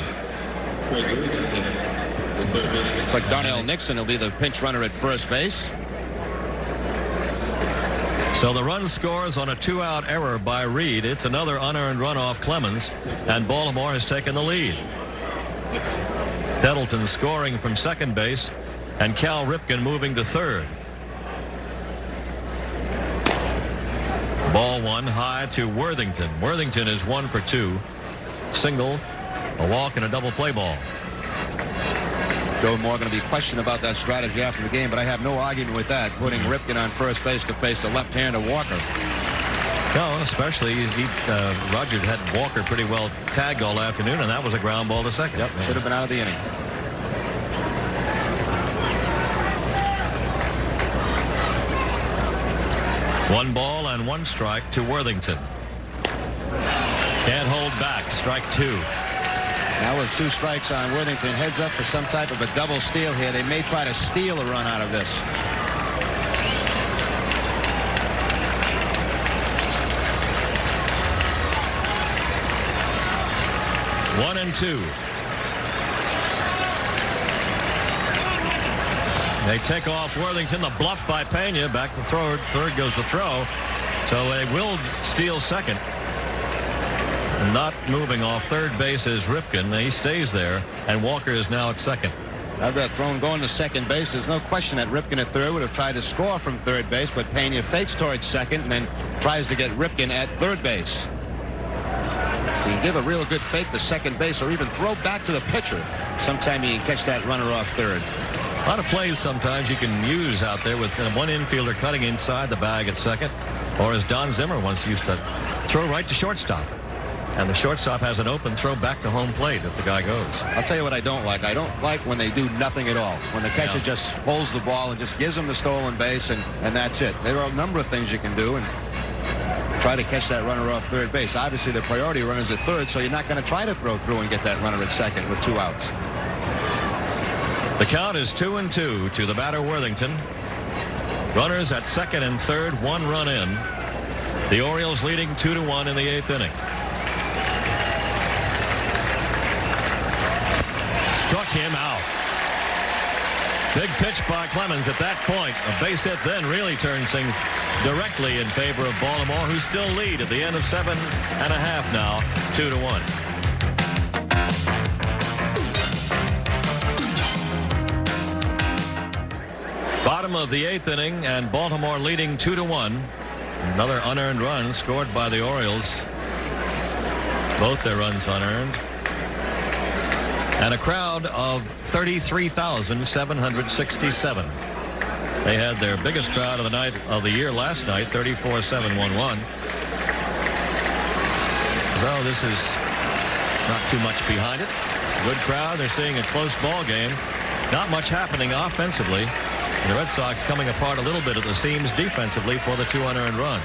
Looks like Darnell Nixon will be the pinch runner at first base. So the run scores on a 2-out error by Reed. It's another unearned run off Clemens, and Baltimore has taken the lead. Tettleton scoring from second base, and Cal Ripken moving to third. Ball 1 high to Worthington. Worthington is 1 for 2. Single, a walk, and a double play ball. Joe Moore going to be questioned about that strategy after the game, but I have no argument with that, putting Ripken on first base to face a left-hander Walker. No, especially Roger had Walker pretty well tagged all afternoon, and that was a ground ball to second. Yep, should have been out of the inning. 1 ball and 1 strike to Worthington. Can't hold back. Strike 2. Now with 2 strikes on Worthington, heads up for some type of a double steal here. They may try to steal a run out of this. One and 2. They take off Worthington. The bluff by Pena. Back to third. Third goes the throw. So they will steal second. Not moving off third base is Ripken. He stays there. And Walker is now at second. Now that thrown going to second base, there's no question that Ripken at third would have tried to score from third base, but Pena fakes towards second and then tries to get Ripken at third base. If you can give a real good fake to second base or even throw back to the pitcher, sometime you can catch that runner off third. A lot of plays sometimes you can use out there with one infielder cutting inside the bag at second, or as Don Zimmer once used to throw right to shortstop. And the shortstop has an open throw back to home plate if the guy goes. I'll tell you what I don't like. I don't like when they do nothing at all. When the catcher just holds the ball and just gives them the stolen base and that's it. There are a number of things you can do and try to catch that runner off third base. Obviously the priority runner is at third, so you're not going to try to throw through and get that runner at second with 2 outs. The count is 2-2 to the batter Worthington. Runners at second and third, 1 run in. The Orioles leading 2-1 in the 8th inning. Struck him out. Big pitch by Clemens at that point. A base hit then really turns things directly in favor of Baltimore, who still lead at the end of 7.5 now, 2-1. Bottom of the 8th inning, and Baltimore leading 2-1. Another unearned run scored by the Orioles. Both their runs unearned. And a crowd of 33,767. They had their biggest crowd of the night of the year last night, 34,711. So this is not too much behind it. Good crowd. They're seeing a close ball game. Not much happening offensively. And the Red Sox coming apart a little bit at the seams defensively for the 2 unearned runs.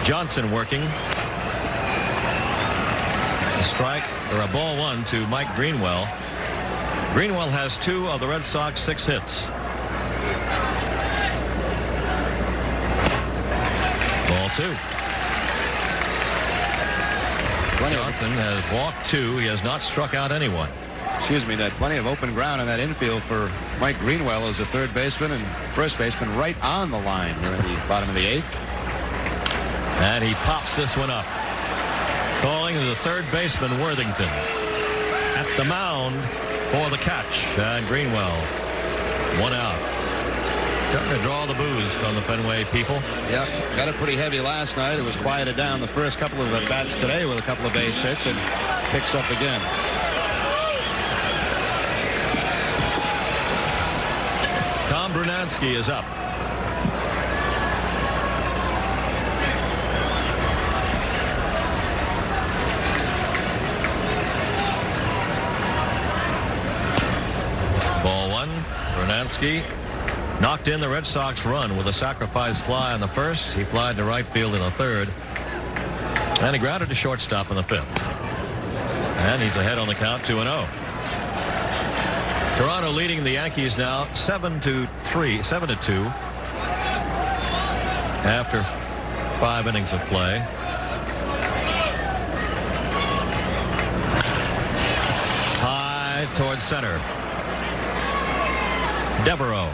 Johnson working. A strike or a ball 1 to Mike Greenwell. Greenwell has 2 of the Red Sox 6 hits. Ball 2. Johnson has walked 2. He has not struck out anyone. Excuse me, Ned. Plenty of open ground in that infield for Mike Greenwell as a third baseman and first baseman right on the line here in the bottom of the 8th. And he pops this one up. Calling the third baseman Worthington at the mound for the catch. And Greenwell, 1 out. Starting to draw the boos from the Fenway people. Yep, got it pretty heavy last night. It was quieted down the first couple of at-bats today with a couple of base hits and picks up again. Tom Brunansky is up. Ball 1. Brunansky knocked in the Red Sox run with a sacrifice fly on the first. He flied to right field in the third. And he grounded to shortstop in the 5th. And he's ahead on the count, 2-0. Toronto leading the Yankees now 7-2 after 5 innings of play. High towards center. Devereaux.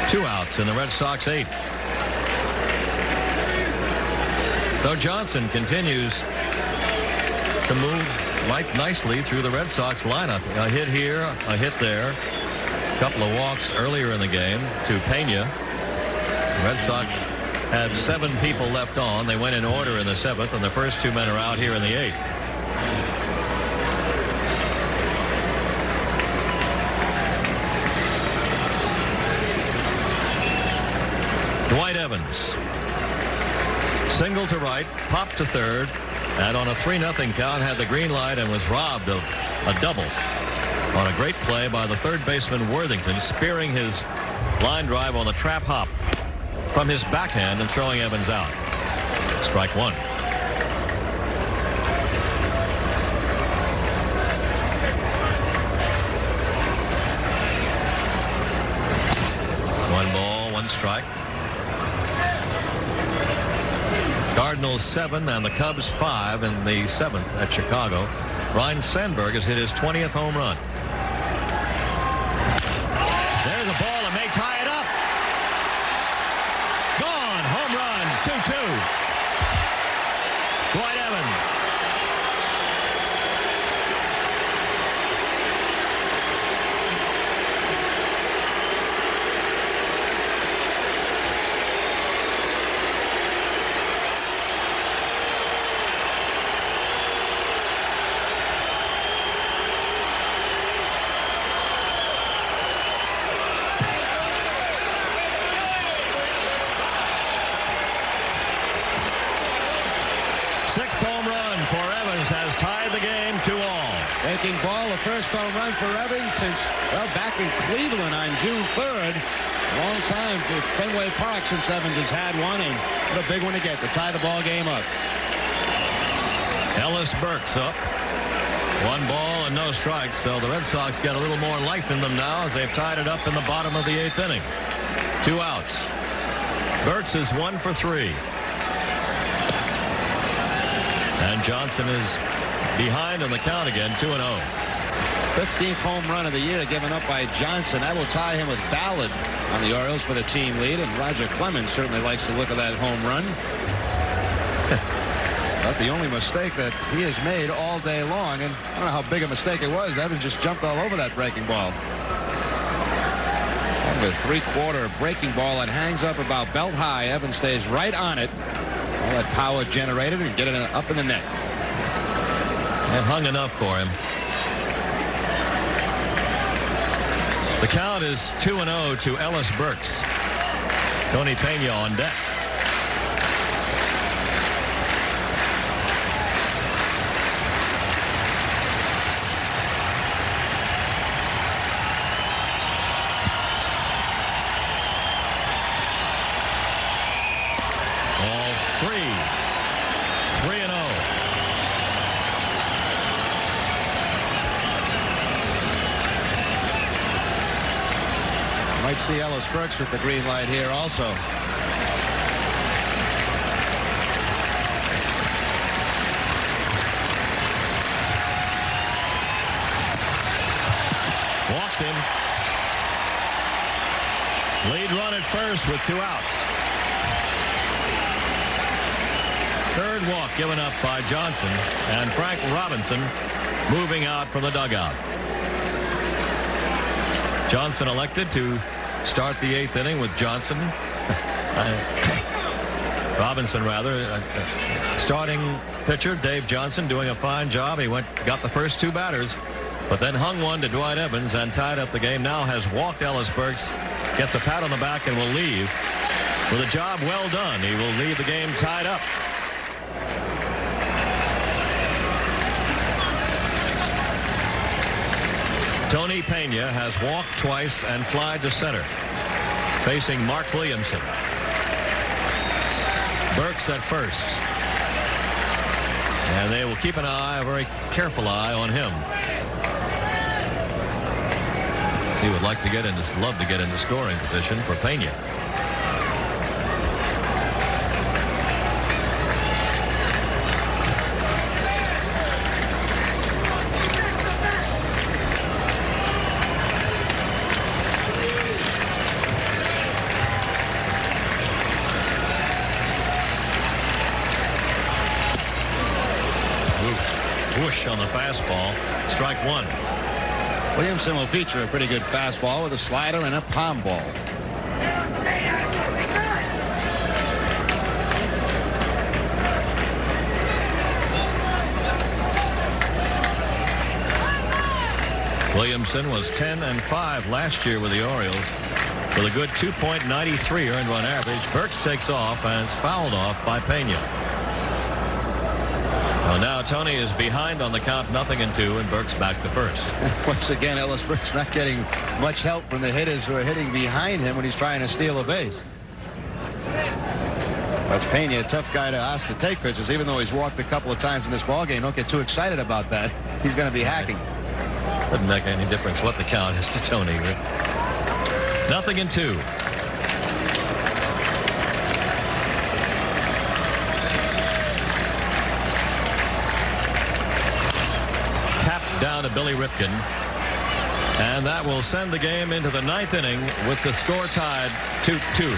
2 outs in the Red Sox 8. So Johnson continues to move right nicely through the Red Sox lineup. A hit here, a hit there. A couple of walks earlier in the game to Pena. The Red Sox had 7 people left on. They went in order in the 7th, and the first 2 men are out here in the 8th. Dwight Evans. Single to right, popped to third, and on a 3-0 count had the green light and was robbed of a double on a great play by the third baseman Worthington, spearing his line drive on the trap hop from his backhand and throwing Evans out. Strike one. One ball, one strike. Cardinals 7 and the Cubs 5 in the 7th at Chicago. Ryne Sandberg has hit his 20th home run. There's a ball that may tie it up. Gone. Home run. 2-2. Dwight Evans. Sixth home run for Evans has tied the game 2-2. Breaking ball, the first home run for Evans since, well, back in Cleveland on June 3rd. A long time for Fenway Park since Evans has had one, and what a big one to get to tie the ball game up. Ellis Burks up. 1 ball and no strikes, so the Red Sox get a little more life in them now as they've tied it up in the bottom of the 8th inning. 2 outs. Burks is 1 for 3. And Johnson is behind on the count again, 2-0. 15th home run of the year given up by Johnson. That will tie him with Ballard on the Orioles for the team lead, and Roger Clemens certainly likes the look of that home run. Not the only mistake that he has made all day long, and I don't know how big a mistake it was. Evans just jumped all over that breaking ball. And with 3/4 breaking ball that hangs up about belt high, Evans stays right on it. All that power generated and get it up in the net. And hung enough for him. The count is 2-0 to Ellis Burks. Tony Pena on deck. Ball 3-0. Might see Ellis Burks with the green light here also. Walks him. Lead run at first with 2 outs. Third walk given up by Johnson, and Frank Robinson moving out from the dugout. Johnson elected to start the 8th inning with Johnson. Robinson, rather. Starting pitcher Dave Johnson doing a fine job. He got the first 2 batters, but then hung one to Dwight Evans and tied up the game. Now has walked Ellis Burks, gets a pat on the back, and will leave. With a job well done, he will leave the game tied up. Tony Pena has walked twice and flied to center, facing Mark Williamson. Burks at first, and they will keep an eye, a very careful eye, on him. He would like to love to get into scoring position for Pena. Whoosh on the fastball. Strike 1. Williamson will feature a pretty good fastball with a slider and a palm ball. Williamson was 10-5 last year with the Orioles with a good 2.93 earned run average. Burks takes off and it's fouled off by Pena. Well, now Tony is behind on the count, 0-2, and Burks back to first. Once again, Ellis Burks not getting much help from the hitters who are hitting behind him when he's trying to steal a base. That's Pena, a tough guy to ask to take pitches, even though he's walked a couple of times in this ballgame. Don't get too excited about that. He's going to be hacking. Doesn't make any difference what the count is to Tony. 0-2. Tap down to Billy Ripken. And that will send the game into the 9th inning with the score tied 2-2.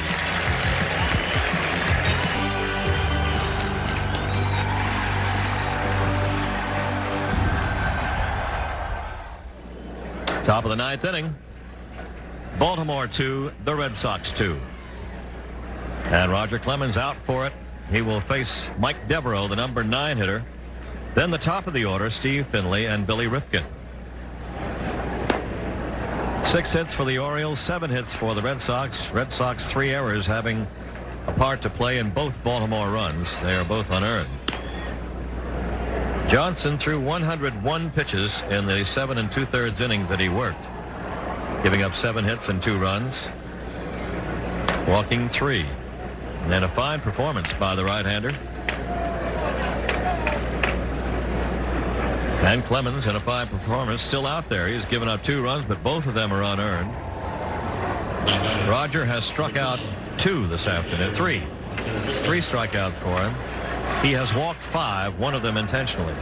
Top of the 9th inning. Baltimore 2, the Red Sox 2. And Roger Clemens out for it. He will face Mike Devereaux, the number 9 hitter. Then the top of the order, Steve Finley and Billy Ripken. 6 hits for the Orioles, 7 hits for the Red Sox. Red Sox 3 errors, having a part to play in both Baltimore runs. They are both unearned. Johnson threw 101 pitches in the 7 2/3 innings that he worked, giving up 7 hits and 2 runs, walking 3. And a fine performance by the right-hander. And Clemens in a fine performance, still out there. He's given up 2 runs, but both of them are unearned. Roger has struck out 2 this afternoon. 3 strikeouts for him. He has walked 5, one of them intentionally.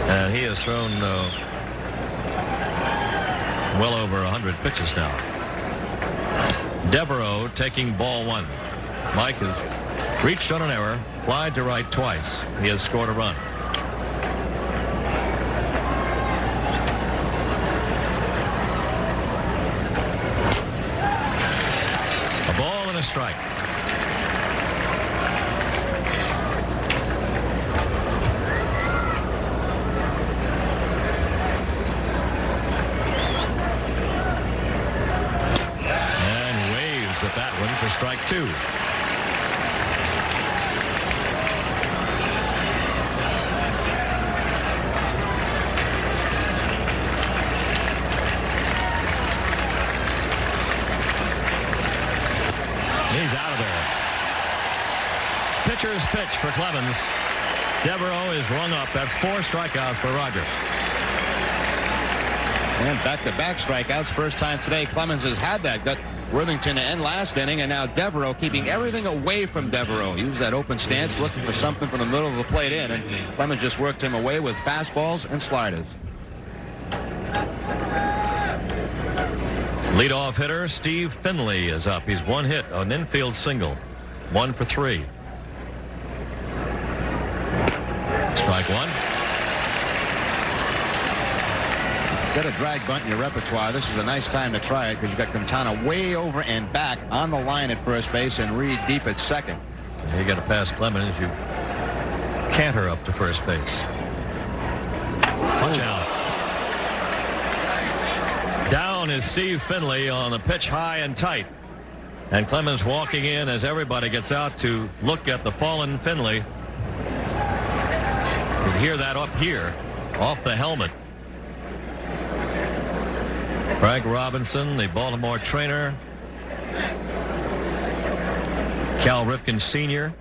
And he has thrown well over 100 pitches now. Devereaux taking ball 1. Mike has reached on an error, flied to right twice. He has scored a run. A ball and a strike. At that one for strike 2. He's out of there. Pitcher's pitch for Clemens. Devereaux is rung up. That's 4 strikeouts for Roger. And back-to-back strikeouts. First time today Clemens has had that. Got Worthington to end last inning, and now Devereaux keeping everything away from Devereaux. He used that open stance, looking for something from the middle of the plate in, and Clemens just worked him away with fastballs and sliders. Leadoff hitter Steve Finley is up. He's 1 hit, an infield single. 1 for 3. Strike 1. Get a drag bunt in your repertoire. This is a nice time to try it because you've got Quintana way over and back on the line at first base and Reed deep at second. You got to pass Clemens. You canter up to first base. Punch out. Down is Steve Finley on the pitch high and tight. And Clemens walking in as everybody gets out to look at the fallen Finley. You can hear that up here off the helmet. Frank Robinson, the Baltimore trainer. Cal Ripken Sr.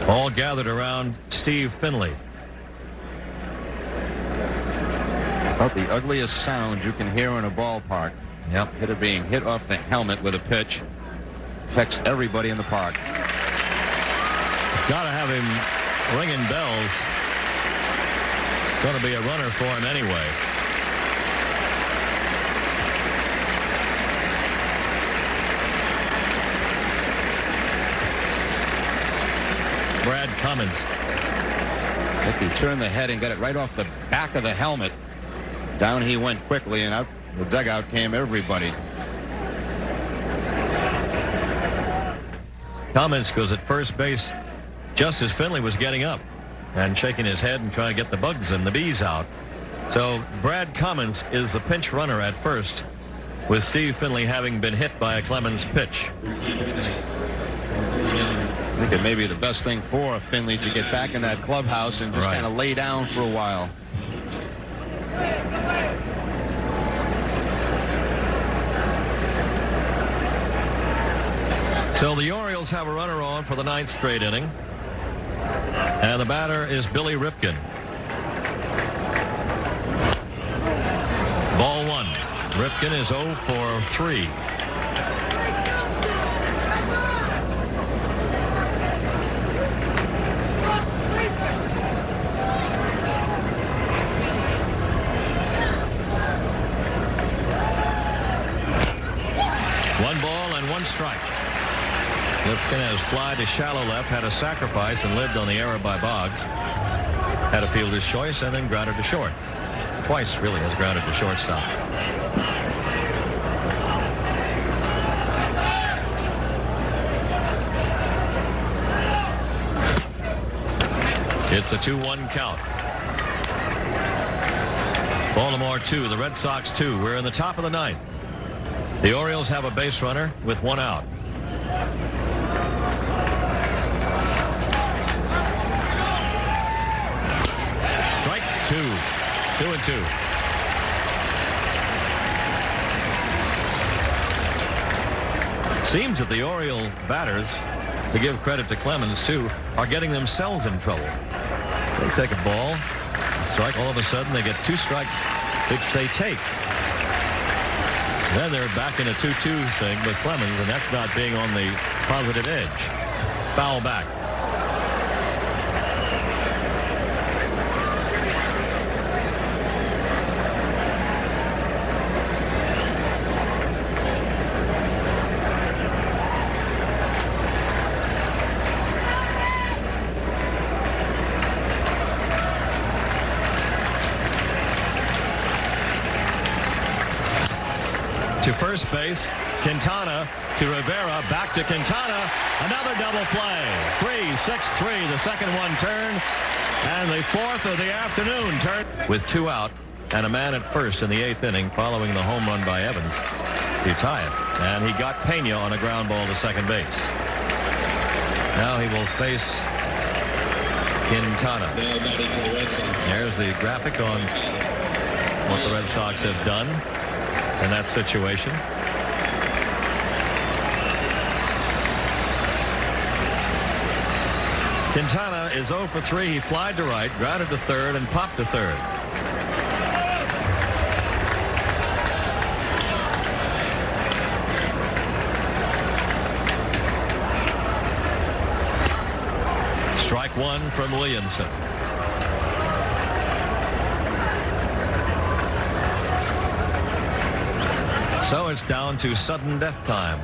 all gathered around Steve Finley. About the ugliest sound you can hear in a ballpark. Yep. Hitter being hit off the helmet with a pitch. Affects everybody in the park. Got to have him ringing bells. Going to be a runner for him anyway. Brad Clemens. I think he turned the head and got it right off the back of the helmet. Down he went quickly, and out the dugout came everybody. Clemens goes at first base just as Finley was getting up and shaking his head and trying to get the bugs and the bees out. So Brad Clemens is the pinch runner at first, with Steve Finley having been hit by a Clemens pitch. I think it may be the best thing for Finley to get back in that clubhouse and just kind of lay down for a while. So the Orioles have a runner on for the 9th straight inning. And the batter is Billy Ripken. Ball 1. Ripken is 0 for 3. One ball and one strike. Ripken has fly to shallow left, had a sacrifice, and lived on the error by Boggs. Had a fielder's choice and then grounded to short. Twice really has grounded to shortstop. It's a 2-1 count. Baltimore 2, the Red Sox 2. We're in the top of the 9th. The Orioles have a base runner with 1 out. Strike 2. 2-2. Seems that the Oriole batters, to give credit to Clemens too, are getting themselves in trouble. They take a ball, strike, all of a sudden they get 2 strikes, which they take. Then they're back in a 2-2 thing with Clemens, and that's not being on the positive edge. Foul back. To first base, Quintana to Rivera, back to Quintana, another double play. 3-6-3, the second one turned, and the 4th of the afternoon turned. With 2 out and a man at first in the 8th inning following the home run by Evans to tie it. And he got Pena on a ground ball to second base. Now he will face Quintana. There's the graphic on what the Red Sox have done in that situation. Quintana is 0 for 3. He flied to right, grounded to third, and popped to third. Strike 1 from Williamson. So it's down to sudden death time.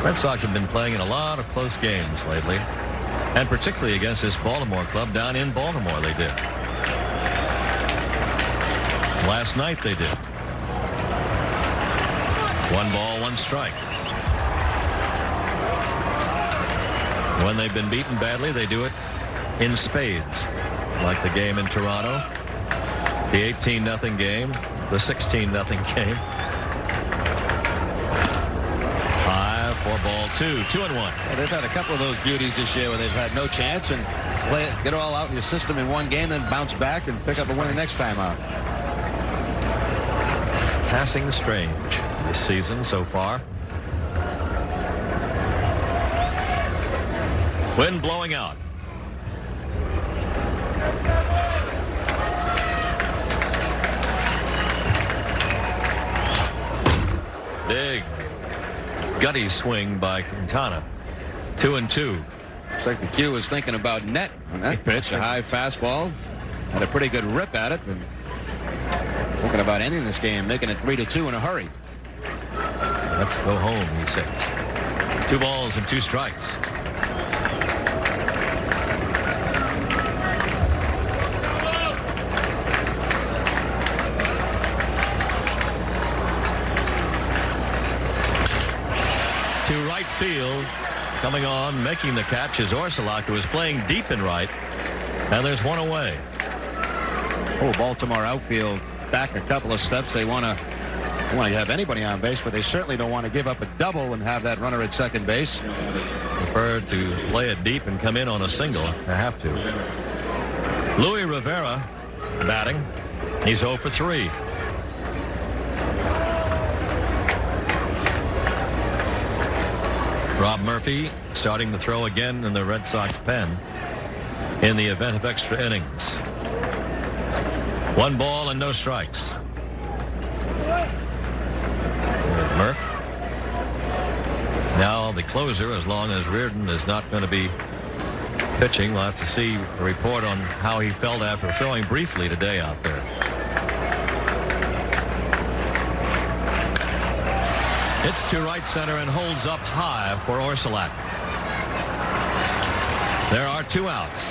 Red Sox have been playing in a lot of close games lately, and particularly against this Baltimore club down in Baltimore they did. Last night they did. 1 ball, 1 strike. When they've been beaten badly, they do it in spades, like the game in Toronto, the 18-0 game, the 16-0 game. 4-2, 2-1. Well, they've had a couple of those beauties this year where they've had no chance and play it, get it all out in your system in one game, then bounce back and pick up a win the next time out. It's passing strange this season so far. Wind blowing out. Big gutty swing by Quintana. 2-2. Looks like the Q was thinking about net on that pitch. A high fastball. Had a pretty good rip at it. And thinking about ending this game, making it 3-2 in a hurry. Let's go home, he says. 2 balls and 2 strikes. To right field, coming on, making the catch is Orsolak, who is playing deep in right, and there's 1 away. Oh, Baltimore outfield back a couple of steps. They want to have anybody on base, but they certainly don't want to give up a double and have that runner at second base. Prefer to play it deep and come in on a single. They have to. Luis Rivera batting. He's 0 for 3. Rob Murphy starting to throw again in the Red Sox pen in the event of extra innings. 1 ball and no strikes. Murph. Now the closer, as long as Reardon is not going to be pitching. We'll have to see a report on how he felt after throwing briefly today out there. Hits to right center and holds up high for Orsolak. There are 2 outs.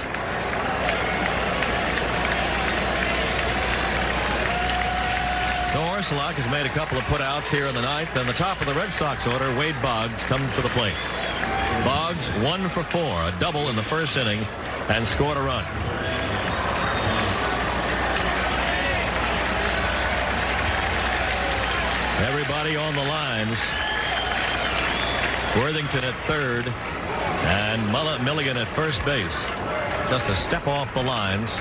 So Orsolak has made a couple of putouts here in the ninth, and the top of the Red Sox order, Wade Boggs, comes to the plate. Boggs 1 for 4, a double in the first inning, and scored a run. Everybody on the lines. Worthington at third, and Milligan at first base. Just a step off the lines.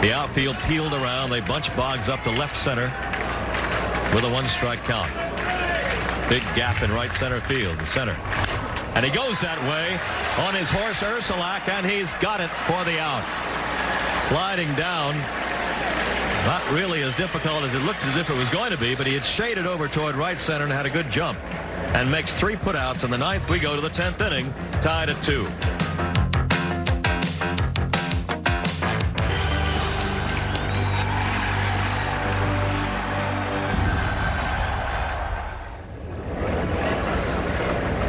The outfield peeled around. They bunch Boggs up to left center with a 1-strike count. Big gap in right center field, the center. And he goes that way on his horse Orsolak, and he's got it for the out. Sliding down. Not really as difficult as it looked as if it was going to be, but he had shaded over toward right center and had a good jump. And makes 3 putouts in the ninth. We go to the 10th inning, tied at 2.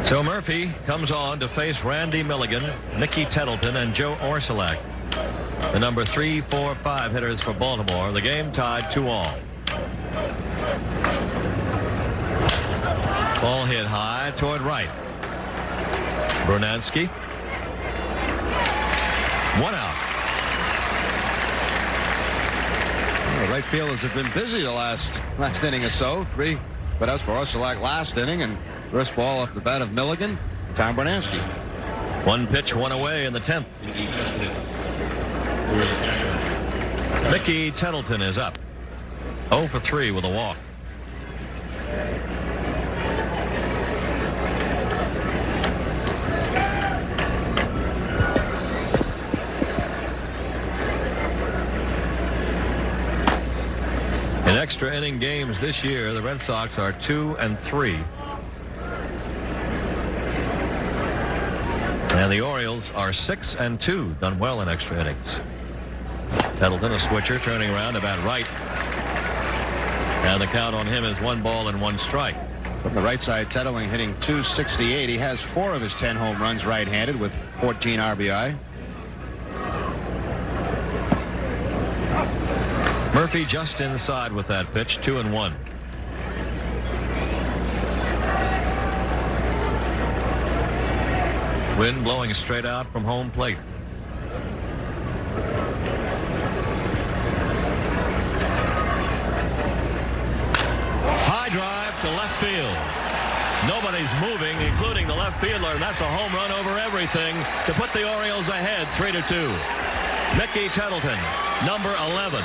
So Murphy comes on to face Randy Milligan, Mickey Tettleton, and Joe Orsolak. The number 3, 4, 5 hitters for Baltimore. The game tied 2-all. Ball hit high toward right. Brunansky. 1 out. Well, the right fielders have been busy the last inning or so. 3 putouts for Orsolak last inning, and first ball off the bat of Milligan, Tom Brunansky. 1 pitch, 1 away in the 10th. Mickey Tettleton is up. 0 for 3 with a walk. In extra inning games this year, the Red Sox are 2-3. And the Orioles are 6-2, done well in extra innings. Tettleton, a switcher, turning around about right. And the count on him is 1 ball and 1 strike. From the right side, Tettleton hitting .268. He has 4 of his 10 home runs right-handed with 14 RBI. Murphy just inside with that pitch, 2-1. Wind blowing straight out from home plate. High drive to left field. Nobody's moving, including the left fielder, and that's a home run over everything to put the Orioles ahead 3-2. Mickey Tettleton, number 11.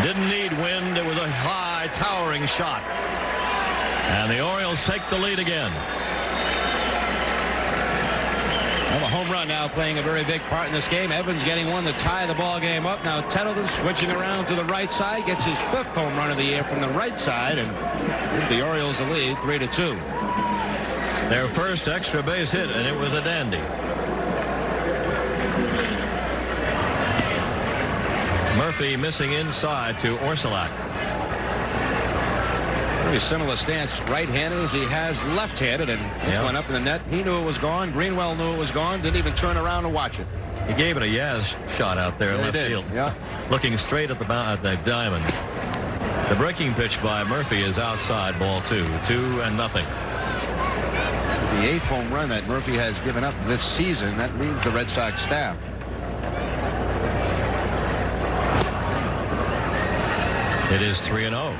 Didn't need wind. It was a high, towering shot. And the Orioles take the lead again. Well, the home run now playing a very big part in this game. Evans getting one to tie the ball game up. Now Tettleton switching around to the right side. Gets his 5th home run of the year from the right side. And gives the Orioles the lead 3-2. Their first extra base hit, and it was a dandy. Murphy missing inside to Orsolak. Very similar stance, right-handed as he has left-handed, and this one up in the net. He knew it was gone. Greenwell knew it was gone. Didn't even turn around to watch it. He gave it a Yaz shot out there in left field. Yeah. Looking straight at the diamond. The breaking pitch by Murphy is outside, ball 2. 2-0. It's the 8th home run that Murphy has given up this season. That leaves the Red Sox staff. It is 3-0.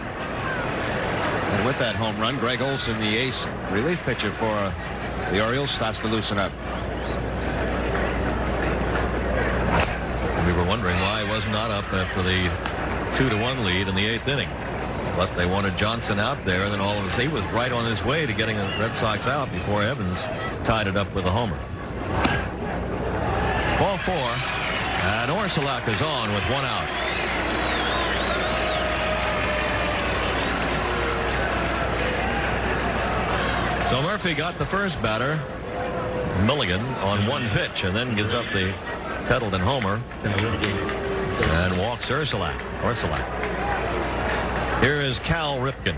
And with that home run, Greg Olson, the ace relief pitcher for the Orioles, starts to loosen up. We were wondering why he was not up after the 2-1 lead in the 8th inning. but they wanted Johnson out there, and then all of a sudden he was right on his way to getting the Red Sox out before Evans tied it up with a homer. Ball 4, and Orsilac is on with 1 out. So Murphy got the first batter, Milligan, on 1 pitch, and then gives up the Tettleton homer and walks Orsilac. Here is Cal Ripken.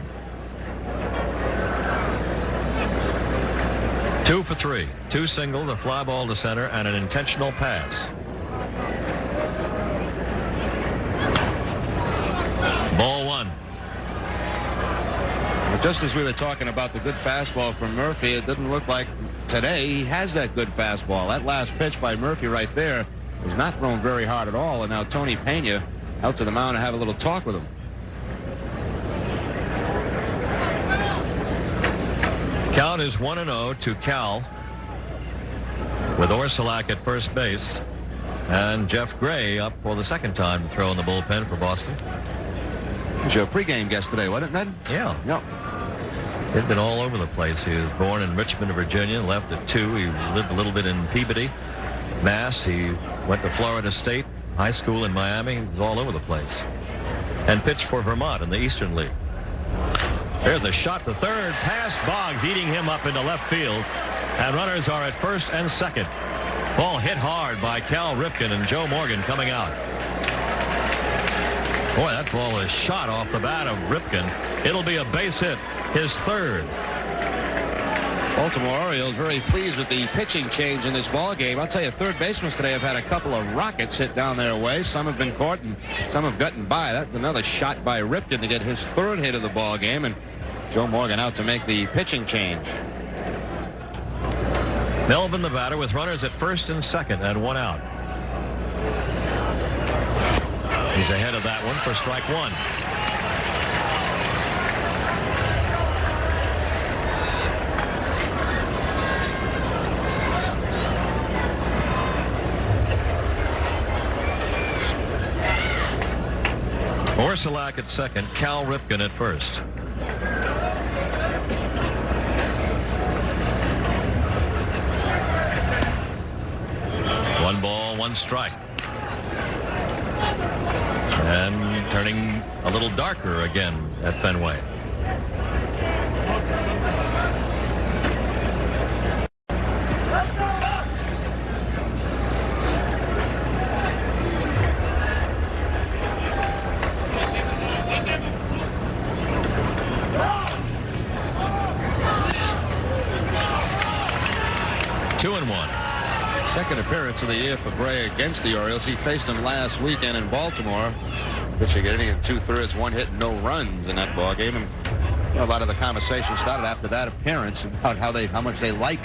2 for 3. 2 singles, a fly ball to center, and an intentional pass. Ball 1. Just as we were talking about the good fastball from Murphy, it didn't look like today he has that good fastball. That last pitch by Murphy right there was not thrown very hard at all, and now Tony Pena out to the mound to have a little talk with him. Count is 1-0 to Cal, with Orsilac at first base, and Jeff Gray up for the second time to throw in the bullpen for Boston. It was your pregame guest today, wasn't it, Ned? Yeah. Yep. He'd been all over the place. He was born in Richmond, Virginia, left at 2. He lived a little bit in Peabody, Mass. He went to Florida State High School in Miami. He was all over the place. And pitched for Vermont in the Eastern League. There's a shot to third, past Boggs, eating him up into left field. And runners are at first and second. Ball hit hard by Cal Ripken and Joe Morgan coming out. Boy, that ball was shot off the bat of Ripken. It'll be a base hit, his third. Baltimore Orioles very pleased with the pitching change in this ball game. I'll tell you, third basemen today have had a couple of rockets hit down their way. Some have been caught and some have gotten by. That's another shot by Ripken to get his third hit of the ball game, and Joe Morgan out to make the pitching change. Melvin the batter with runners at first and second and 1 out. He's ahead of that one for strike 1. Orsilac at second, Cal Ripken at first. One ball, 1 strike. And turning a little darker again at Fenway. Second appearance of the year for Gray against the Orioles. He faced them last weekend in Baltimore, pitching an inning in 2/3, 1 hit, no runs in that ball game. And a lot of the conversation started after that appearance about how much they like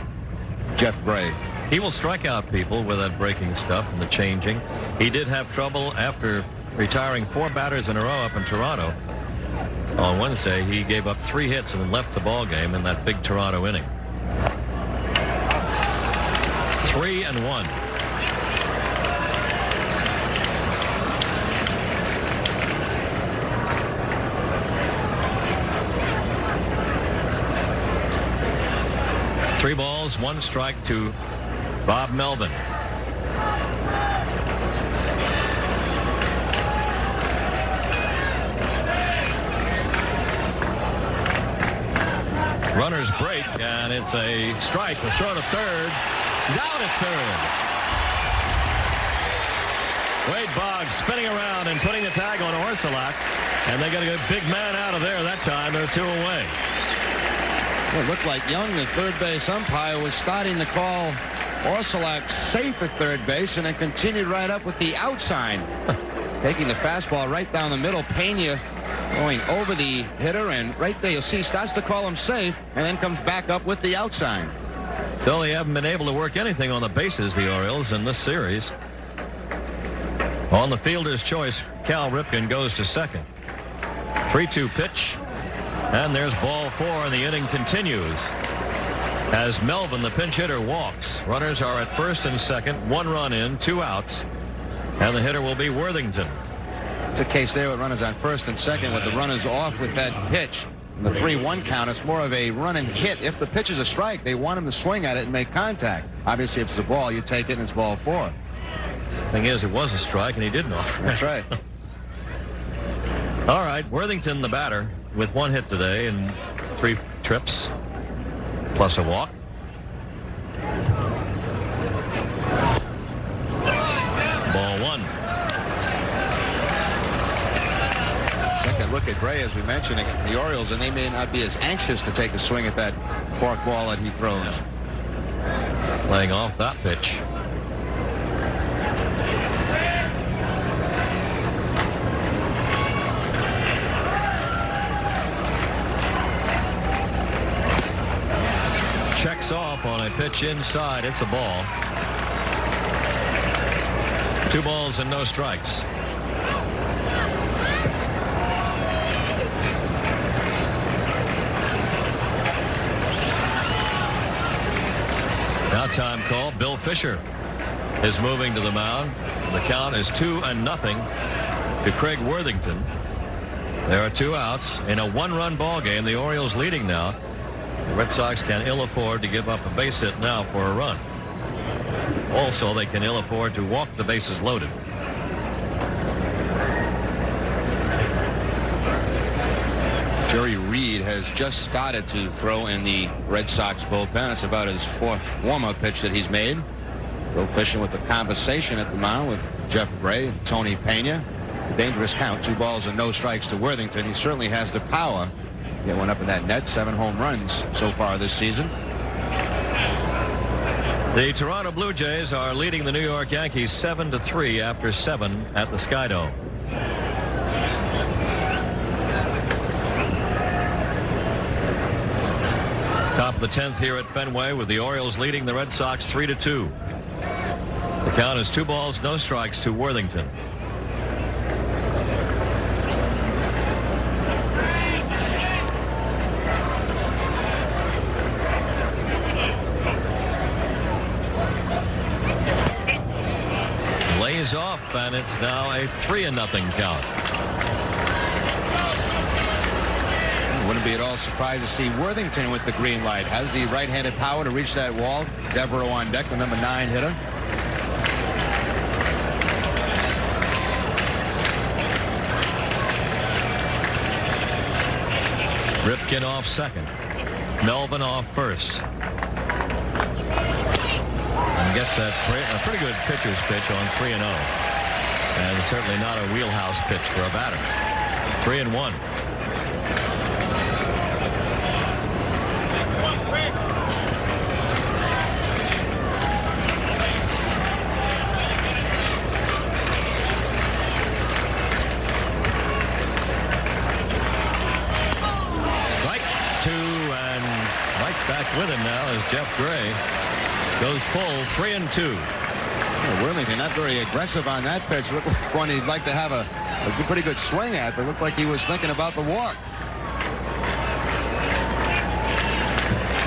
Jeff Gray. He will strike out people with that breaking stuff and the changing. He did have trouble after retiring 4 batters in a row up in Toronto. On Wednesday, he gave up 3 hits and then left the ball game in that big Toronto inning. 3-1. Three balls, 1 strike to Bob Melvin. Runners break, and it's a strike. The throw to third. He's out at third. Wade Boggs spinning around and putting the tag on Orsilac, and they got a big man out of there that time. They're 2 away. It looked like Young, the third base umpire, was starting to call Orsilac safe at third base, and then continued right up with the out sign. Taking the fastball right down the middle. Pena going over the hitter, and right there you'll see starts to call him safe, and then comes back up with the out sign. So they haven't been able to work anything on the bases, the Orioles, in this series. On the fielder's choice, Cal Ripken goes to second. 3-2 pitch, and there's ball 4, and the inning continues as Melvin, the pinch hitter, walks. Runners are at first and second, 1 run in, 2 outs, and the hitter will be Worthington. It's a case there with runners on first and second with the runners off with that pitch. And the 3-1 count is more of a run and hit. If the pitch is a strike, they want him to swing at it and make contact. Obviously, if it's a ball, you take it and it's ball 4. Thing is, it was a strike and he didn't offer. That's right. All right, Worthington, the batter, with 1 hit today and 3 trips, plus a walk. Ball 1. Second look at Gray, as we mentioned, against the Orioles, and they may not be as anxious to take a swing at that fork ball that he throws. Playing off that pitch. Checks off on a pitch inside. It's a ball. 2 balls and no strikes. Now time call. Bill Fisher is moving to the mound. The count is 2-0 to Craig Worthington. There are 2 outs in a 1-run ball game. The Orioles leading now. The Red Sox can ill afford to give up a base hit now for a run. Also, they can ill afford to walk the bases loaded. Jerry Reed has just started to throw in the Red Sox bullpen. It's about his 4th warm-up pitch that he's made. Bill Fisher with a conversation at the mound with Jeff Gray and Tony Pena. Dangerous count, 2 balls and no strikes to Worthington. He certainly has the power. Get one up in that net. 7 home runs so far this season. The Toronto Blue Jays are leading the New York Yankees 7-3 after 7 at the Skydome. Top of the 10th here at Fenway with the Orioles leading the Red Sox 3-2. The count is 2 balls, no strikes to Worthington. Lays off, and it's now a 3-0 count. Wouldn't be at all surprised to see Worthington with the green light. Has the right-handed power to reach that wall. Devereaux on deck, the number 9 hitter. Ripken off second. Melvin off first. And gets that a pretty good pitcher's pitch on 3-0. And it's certainly not a wheelhouse pitch for a batter. 3-1. Back with him now is Jeff Gray. Goes full 3-2. Worthington not very aggressive on that pitch. Looked like one he'd like to have a pretty good swing at, but looked like he was thinking about the walk.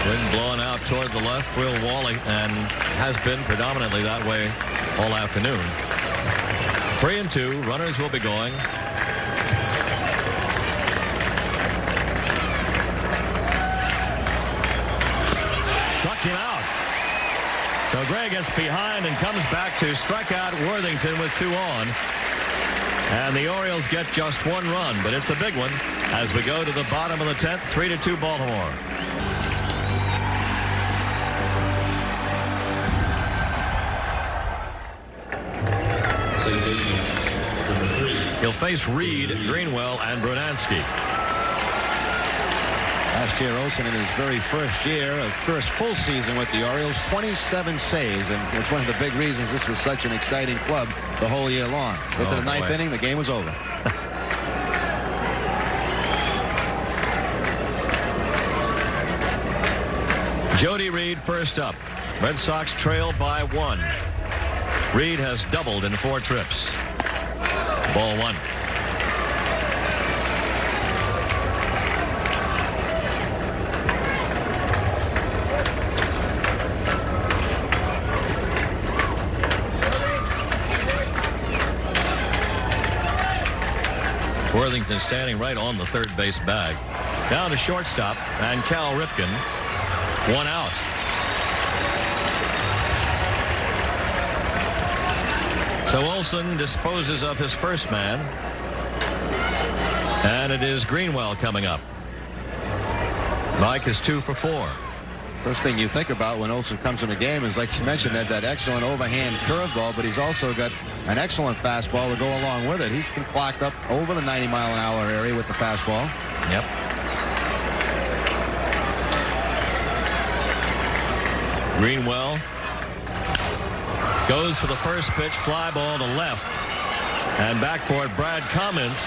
Wind blowing out toward the left. Will Wally, and has been predominantly that way all afternoon. 3-2. Runners will be going. Him out. So Gray gets behind and comes back to strike out Worthington with 2 on. And the Orioles get just 1 run, but it's a big one as we go to the bottom of the 10th. 3-2 Baltimore. He'll face Reed, Greenwell, and Brunansky. Last year, Olsen, in his very first year, his first full season with the Orioles, 27 saves, and it's one of the big reasons this was such an exciting club the whole year long. Get to the 9th inning, the game was over. Jody Reed first up. Red Sox trail by 1. Reed has doubled in 4 trips. Ball 1. Worthington standing right on the third base bag. Down to shortstop, and Cal Ripken, 1 out. So Olson disposes of his first man, and it is Greenwell coming up. Mike is 2 for 4. First thing you think about when Olson comes in the game is, like you mentioned, that excellent overhand curveball, but he's also got an excellent fastball to go along with it. He's been clocked up over the 90-mile-an-hour area with the fastball. Yep. Greenwell goes for the first pitch, fly ball to left, and back for it Brad Clemens,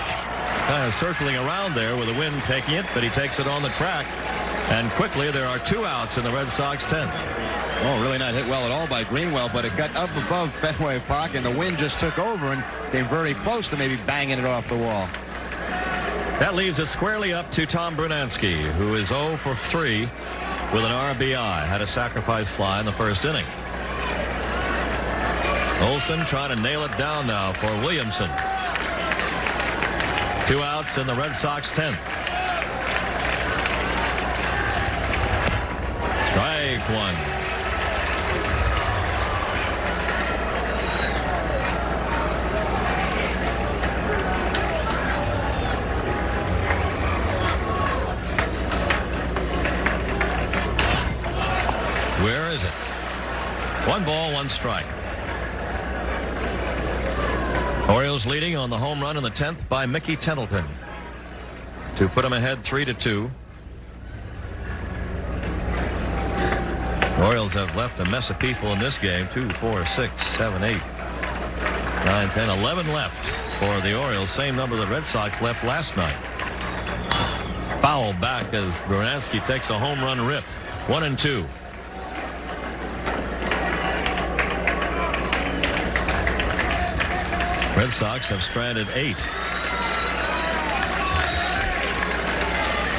kind of circling around there with the wind taking it, but he takes it on the track. And quickly, there are 2 outs in the Red Sox 10th. Oh, really not hit well at all by Greenwell, but it got up above Fenway Park, and the wind just took over and came very close to maybe banging it off the wall. That leaves it squarely up to Tom Brunansky, who is 0 for 3 with an RBI. Had a sacrifice fly in the first inning. Olson trying to nail it down now for Williamson. 2 outs in the Red Sox 10th. Strike 1. Where is it? 1 ball, 1 strike. Orioles leading on the home run in the 10th by Mickey Tettleton to put them ahead 3-2. Orioles have left a mess of people in this game. 2, 4, 6, 7, 8, 9, 10, 11 left for the Orioles. Same number the Red Sox left last night. Foul back as Brunansky takes a home run rip. 1-2. Red Sox have stranded 8.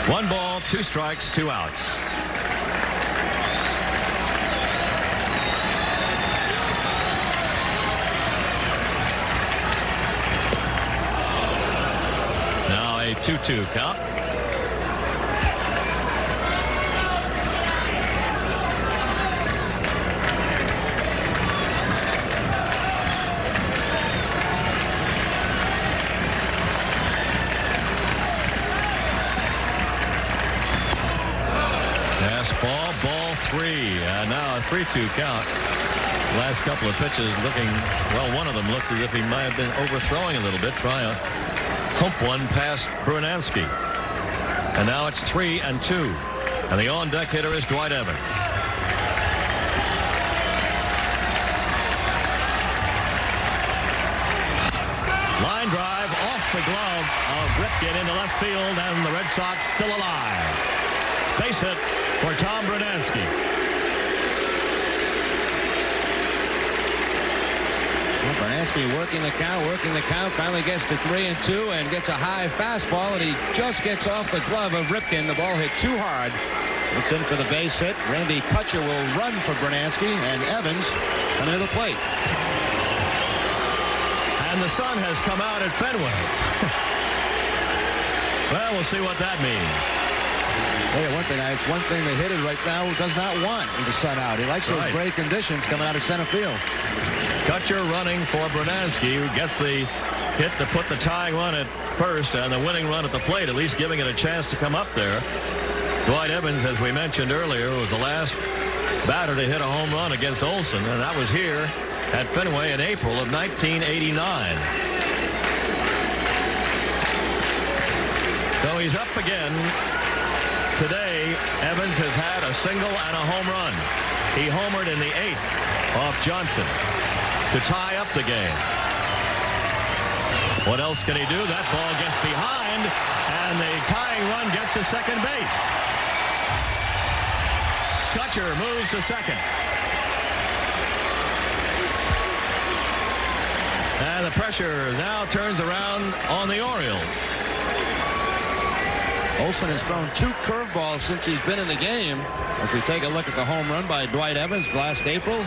1 ball, 2 strikes, 2 outs. Now a 2-2 count. Ball 3, and now a 3-2 count. Last couple of pitches looking, well, one of them looked as if he might have been overthrowing a little bit, trying to hump one past Brunansky. And now it's 3-2, and the on-deck hitter is Dwight Evans. Line drive off the glove of Ripken into left field, and the Red Sox still alive. Base hit for Tom Brunansky. Brunansky working the count, finally gets to 3-2 and gets a high fastball, and he just gets off the glove of Ripken. The ball hit too hard. It's in for the base hit. Randy Kutcher will run for Brunansky, and Evans coming to the plate. And the sun has come out at Fenway. Well, we'll see what that means. Hey, it's one thing the hitter right now does not want the sun out. He likes those gray conditions coming out of center field. Kutcher running for Brunansky, who gets the hit to put the tying run at first and the winning run at the plate, at least giving it a chance to come up there. Dwight Evans, as we mentioned earlier, was the last batter to hit a home run against Olson, and that was here at Fenway in April of 1989. So he's up again. Today, Evans has had a single and a home run. He homered in the 8th off Johnson to tie up the game. What else can he do? That ball gets behind, and the tying run gets to second base. Kutcher moves to second. And the pressure now turns around on the Orioles. Olson has thrown 2 curveballs since he's been in the game. As we take a look at the home run by Dwight Evans last April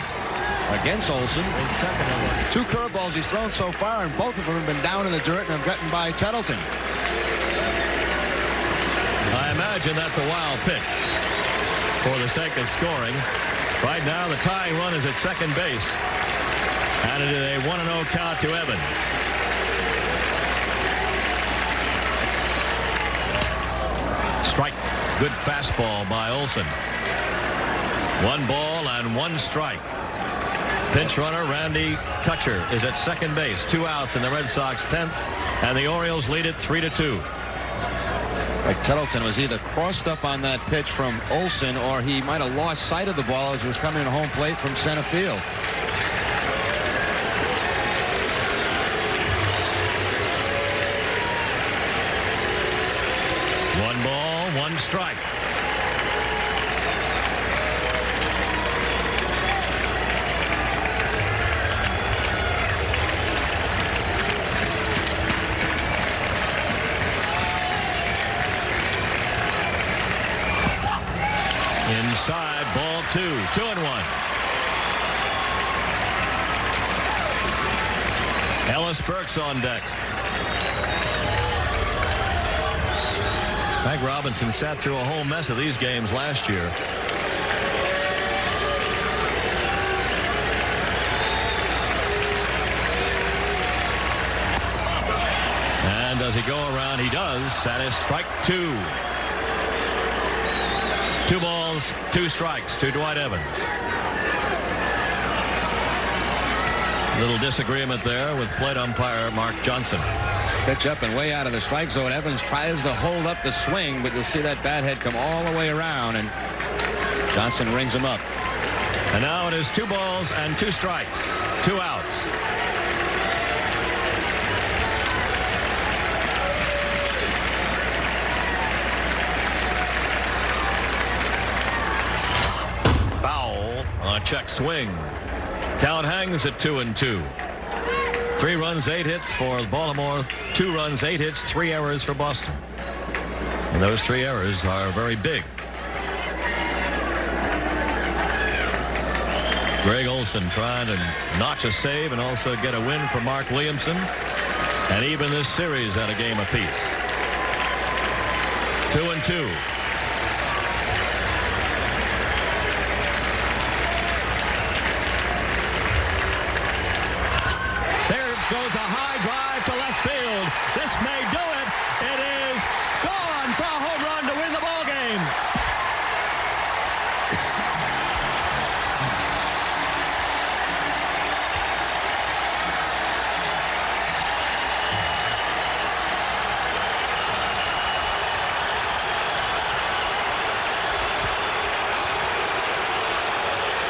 against Olson. 2 curveballs he's thrown so far, and both of them have been down in the dirt and have gotten by Tettleton. imagine that's a wild pitch for the sake of scoring. Right now, the tying run is at second base. And it is a 1-0 count to Evans. Strike. Good fastball by Olsen. 1 ball and 1 strike. Pinch runner Randy Kutcher is at second base. 2 outs in the Red Sox 10th. And the Orioles lead it 3-2. Like Tettleton was either crossed up on that pitch from Olsen, or he might have lost sight of the ball as it was coming to home plate from center field. One ball, 1 strike. Inside, ball 2, 2-1. Ellis Burks on deck. Meg Robinson sat through a whole mess of these games last year. And does he go around? He does. That is strike 2. 2 balls, 2 strikes to Dwight Evans. Little disagreement there with plate umpire Mark Johnson. Pitch up and way out of the strike zone. Evans tries to hold up the swing, but you'll see that bat head come all the way around, and Johnson rings him up. And now it is 2 balls and 2 strikes. 2 outs. On a check swing. Count hangs at 2-2. 3 runs, 8 hits for Baltimore. 2 runs, 8 hits, 3 errors for Boston. And those 3 errors are very big. Greg Olson trying to notch a save and also get a win for Mark Williamson. And even this series at a game apiece. 2-2. Goes a high drive to left field. This may do it. It is gone for a home run to win the ball game.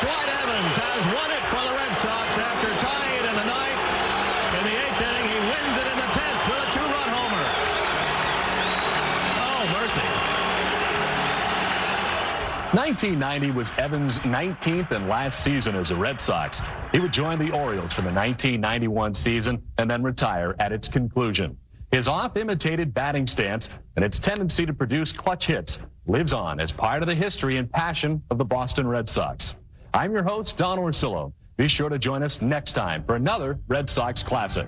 Dwight Evans has won it for the Red Sox after tying it in the 9th. In the 8th inning, he wins it in the 10th with a 2-run homer. Oh, mercy. 1990 was Evans' 19th and last season as a Red Sox. He would join the Orioles for the 1991 season and then retire at its conclusion. His oft-imitated batting stance and its tendency to produce clutch hits lives on as part of the history and passion of the Boston Red Sox. I'm your host, Don Orsillo. Be sure to join us next time for another Red Sox Classic.